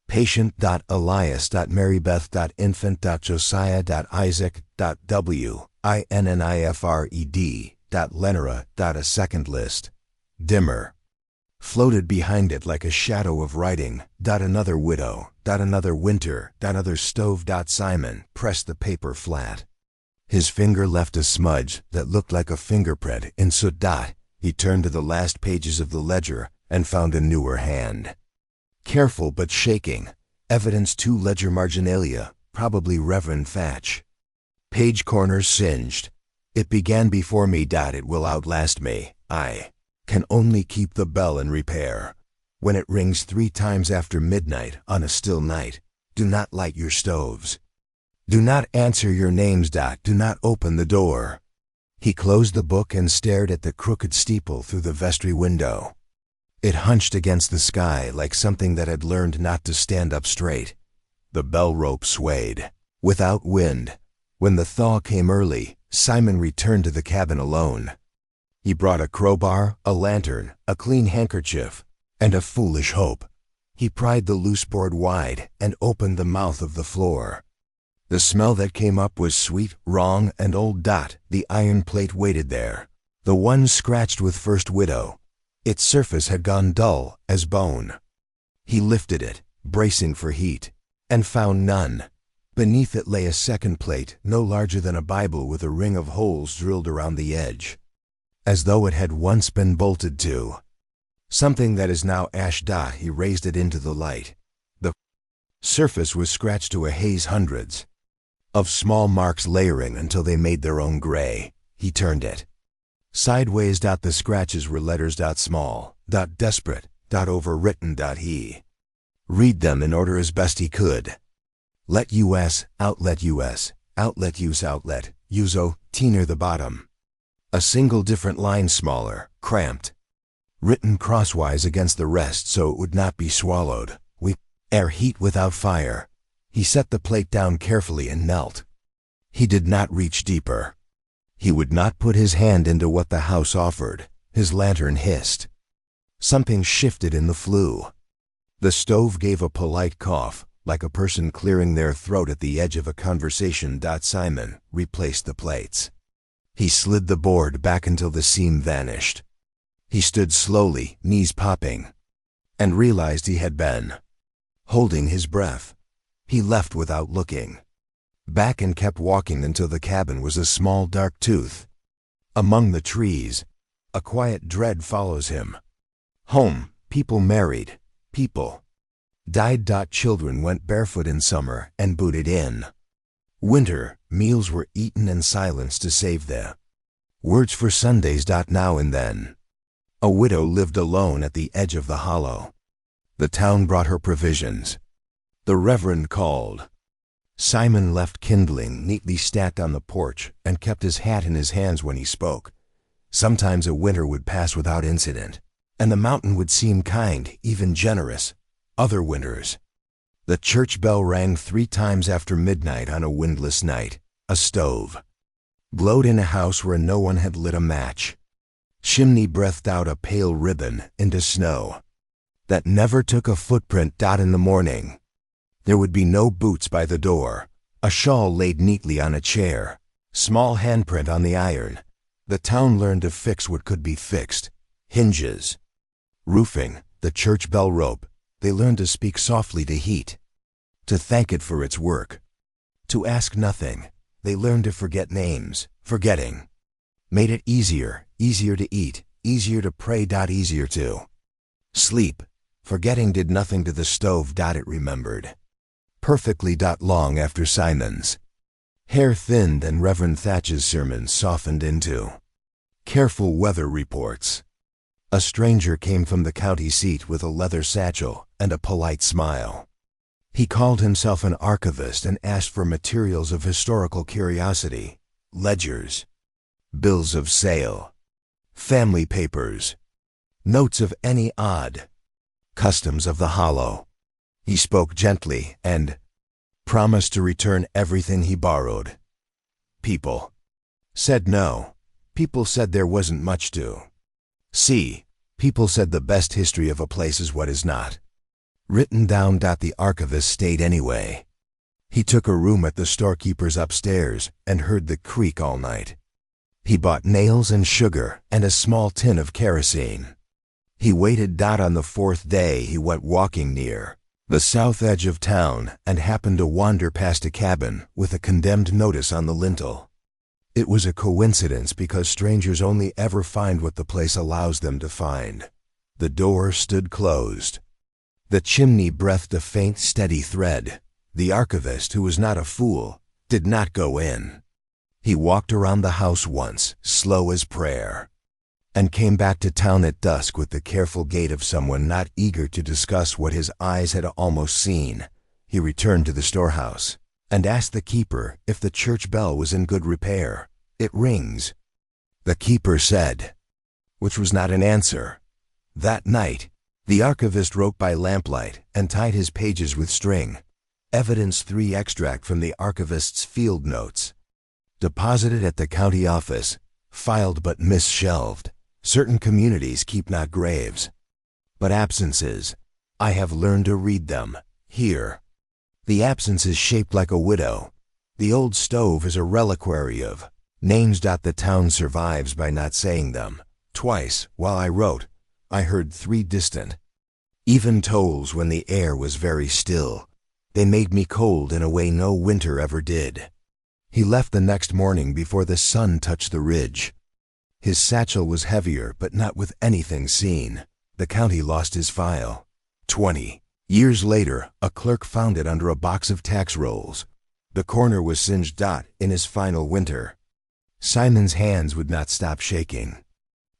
Patient. Elias. Marybeth. Infant. Josiah. Isaac. Winnifred. Lenora. A second list, dimmer, floated behind it like a shadow of writing. Another widow. Another winter. Another stove. Simon pressed the paper flat. His finger left a smudge that looked like a fingerprint in soot. He turned to the last pages of the ledger and found a newer hand. Careful but shaking. Evidence 2 ledger marginalia, probably Reverend Thatch. Page corners singed. It began before me. It will outlast me. I can only keep the bell in repair. When it rings 3 times after midnight on a still night, do not light your stoves. Do not answer your names. Do not open the door. He closed the book and stared at the crooked steeple through the vestry window. It hunched against the sky like something that had learned not to stand up straight. The bell rope swayed, without wind. When the thaw came early, Simon returned to the cabin alone. He brought a crowbar, a lantern, a clean handkerchief, and a foolish hope. He pried the loose board wide and opened the mouth of the floor. The smell that came up was sweet, wrong, and old. The iron plate waited there, the one scratched with First Widow. Its surface had gone dull as bone. He lifted it, bracing for heat, and found none. Beneath it lay a second plate, no larger than a Bible with a ring of holes drilled around the edge, as though it had once been bolted to something that is now ash. He raised it into the light. The surface was scratched to a haze, hundreds of small marks layering until they made their own gray. He turned it sideways. The scratches were letters. Small, desperate, overwritten. He read them in order as best he could. Let US, outlet US, outlet use outlet, uso, T near the bottom. A single different line smaller, cramped, written crosswise against the rest so it would not be swallowed. We air heat without fire. He set the plate down carefully and knelt. He did not reach deeper. He would not put his hand into what the house offered. His lantern hissed. Something shifted in the flue. The stove gave a polite cough, like a person clearing their throat at the edge of a conversation. Simon replaced the plates. He slid the board back until the seam vanished. He stood slowly, knees popping, and realized he had been holding his breath. He left without looking back and kept walking until the cabin was a small dark tooth among the trees. A quiet dread follows him. Home, people married, people died. Children went barefoot in summer and booted in winter. Meals were eaten and silenced to save the words for Sundays. Now and then, a widow lived alone at the edge of the hollow. The town brought her provisions. The Reverend called. Simon left kindling neatly stacked on the porch and kept his hat in his hands when he spoke. Sometimes a winter would pass without incident, and the mountain would seem kind, even generous. Other winters. The church bell rang 3 times after midnight on a windless night. A stove glowed in a house where no one had lit a match. Chimney breathed out a pale ribbon into snow that never took a footprint. In the morning, there would be no boots by the door, a shawl laid neatly on a chair, small handprint on the iron. The town learned to fix what could be fixed. Hinges, roofing, the church bell rope. They learned to speak softly to heat, to thank it for its work, to ask nothing. They learned to forget names. Forgetting made it easier to eat, easier to pray. Easier to sleep. Forgetting did nothing to the stove. It remembered perfectly. Long after Simon's hair thinned and Reverend Thatch's sermons softened into careful weather reports, a stranger came from the county seat with a leather satchel and a polite smile. He called himself an archivist and asked for materials of historical curiosity, ledgers, bills of sale, family papers, notes of any odd customs of the Hollow. He spoke gently and promised to return everything he borrowed. People said no. People said there wasn't much to see. People said the best history of a place is what is not written down. The archivist stayed anyway. He took a room at the storekeeper's upstairs and heard the creak all night. He bought nails and sugar and a small tin of kerosene. He waited. On the 4th day he went walking near the south edge of town and happened to wander past a cabin with a condemned notice on the lintel. It was a coincidence because strangers only ever find what the place allows them to find. The door stood closed. The chimney breathed a faint, steady thread. The archivist, who was not a fool, did not go in. He walked around the house once, slow as prayer, and came back to town at dusk with the careful gait of someone not eager to discuss what his eyes had almost seen. He returned to the storehouse and asked the keeper if the church bell was in good repair. "It rings," the keeper said, which was not an answer. That night, the archivist wrote by lamplight and tied his pages with string. Evidence 3 extract from the archivist's field notes. Deposited at the county office, filed but misshelved. Certain communities keep not graves, but absences. I have learned to read them. Here, the absence is shaped like a widow. The old stove is a reliquary of names. The town survives by not saying them. Twice, while I wrote, I heard 3 distant, even tolls when the air was very still. They made me cold in a way no winter ever did. He left the next morning before the sun touched the ridge. His satchel was heavier, but not with anything seen. The county lost his file. 20 years later, a clerk found it under a box of tax rolls. The corner was singed. In his final winter, Simon's hands would not stop shaking.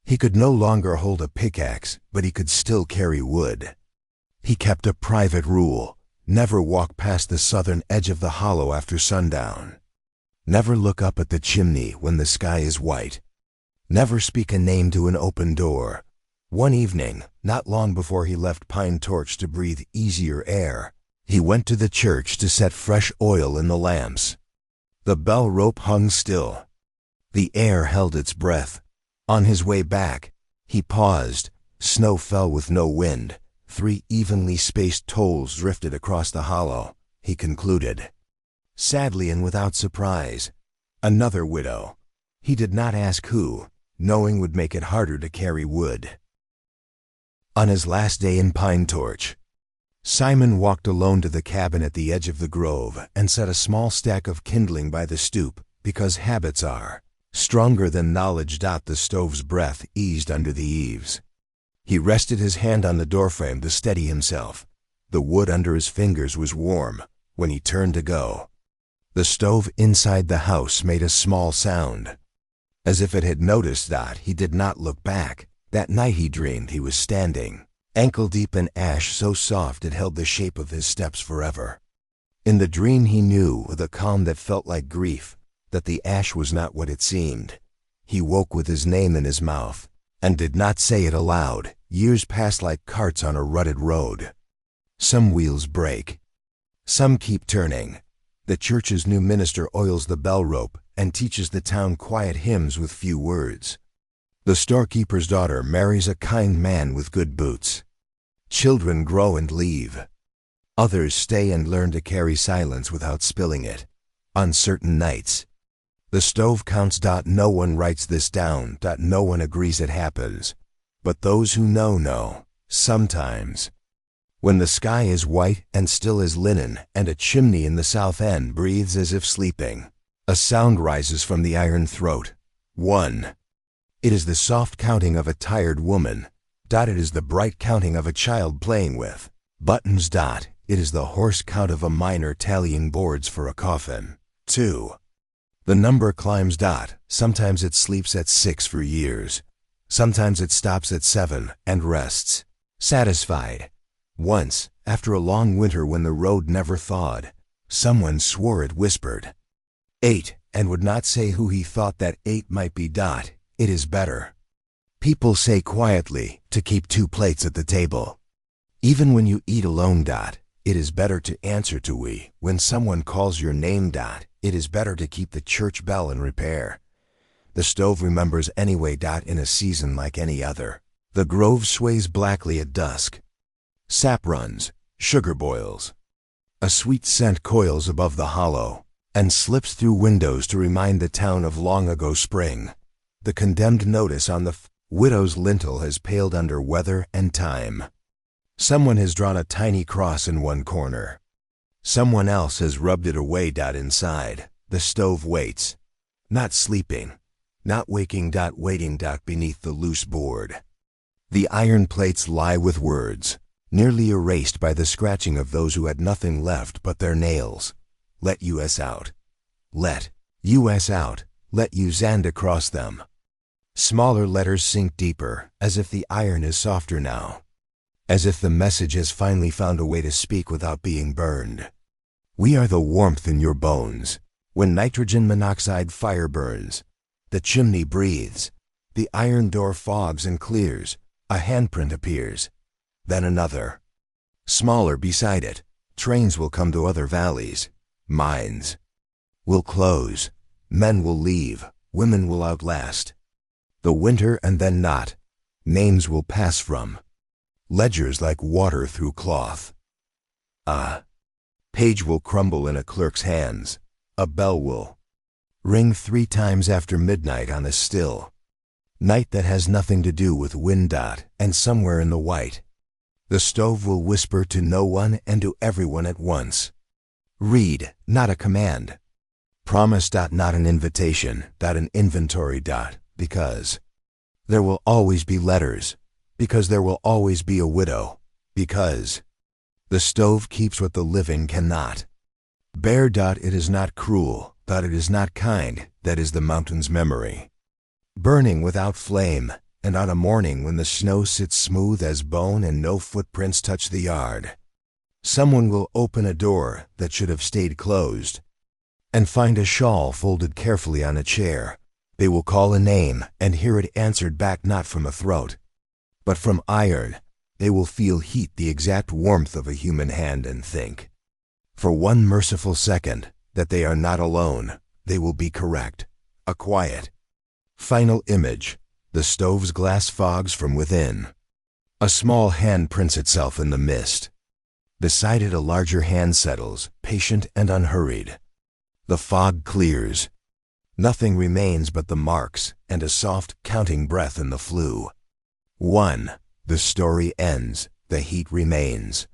He could no longer hold a pickaxe, but he could still carry wood. He kept a private rule: never walk past the southern edge of the hollow after sundown. Never look up at the chimney when the sky is white. Never speak a name to an open door. One evening, not long before he left Pine Torch to breathe easier air, he went to the church to set fresh oil in the lamps. The bell rope hung still. The air held its breath. On his way back, he paused. Snow fell with no wind. 3 evenly spaced tolls drifted across the hollow. He concluded, sadly and without surprise, another widow. He did not ask who. Knowing would make it harder to carry wood. On his last day in Pine Torch, Simon walked alone to the cabin at the edge of the grove and set a small stack of kindling by the stoop, because habits are stronger than knowledge. The stove's breath eased under the eaves. He rested his hand on the doorframe to steady himself. The wood under his fingers was warm. When he turned to go, the stove inside the house made a small sound. As if it had noticed that, he did not look back. That night he dreamed he was standing, ankle-deep in ash so soft it held the shape of his steps forever. In the dream he knew, with a calm that felt like grief, that the ash was not what it seemed. He woke with his name in his mouth, and did not say it aloud. Years passed like carts on a rutted road. Some wheels break. Some keep turning. The church's new minister oils the bell rope and teaches the town quiet hymns with few words. The storekeeper's daughter marries a kind man with good boots. Children grow and leave. Others stay and learn to carry silence without spilling it. On certain nights, the stove counts. No one writes this down. No one agrees it happens. But those who know. Sometimes. When the sky is white and still as linen, and a chimney in the south end breathes as if sleeping, a sound rises from the iron throat. 1. It is the soft counting of a tired woman. It is the bright counting of a child playing with buttons. It is the hoarse count of a miner tallying boards for a coffin. 2. The number climbs. Sometimes it sleeps at 6 for years. Sometimes it stops at 7 and rests, satisfied. Once, after a long winter when the road never thawed, someone swore it whispered 8 and would not say who he thought that 8 might be. It is better. People say quietly to keep 2 plates at the table. Even when you eat alone. It is better to answer to we when someone calls your name. It is better to keep the church bell in repair. The stove remembers anyway. In a season like any other, the grove sways blackly at dusk. Sap runs, sugar boils. A sweet scent coils above the hollow, and slips through windows to remind the town of long ago spring. The condemned notice on the widow's lintel has paled under weather and time. Someone has drawn a tiny cross in one corner. Someone else has rubbed it away. Inside, the stove waits, not sleeping, not waking. Waiting. Beneath the loose board, the iron plates lie with words, nearly erased by the scratching of those who had nothing left but their nails. Let us out. Let us out. Let us and across them. Smaller letters sink deeper, as if the iron is softer now. As if the message has finally found a way to speak without being burned. We are the warmth in your bones. When nitrogen monoxide fire burns, the chimney breathes, the iron door fogs and clears, a handprint appears. Then another. Smaller beside it. Trains will come to other valleys. Mines will close. Men will leave. Women will outlast. The winter and then not. Names will pass from. Ledgers like water through cloth. A page will crumble in a clerk's hands. A bell will ring 3 times after midnight on a still night that has nothing to do with wind. And somewhere in the white, the stove will whisper to no one and to everyone at once. Read, not a command. Promise. Not an invitation. An inventory. Because there will always be letters. Because there will always be a widow. Because the stove keeps what the living cannot bear. It is not cruel. It is not kind. That is the mountain's memory. Burning without flame, and on a morning when the snow sits smooth as bone and no footprints touch the yard, someone will open a door that should have stayed closed, and find a shawl folded carefully on a chair. They will call a name and hear it answered back, not from a throat, but from iron. They will feel heat, the exact warmth of a human hand, and think, for one merciful second, that they are not alone. They will be correct. A quiet, final image. The stove's glass fogs from within. A small hand prints itself in the mist. Beside it a larger hand settles, patient and unhurried. The fog clears. Nothing remains but the marks and a soft, counting breath in the flue. 1. The story ends. The heat remains.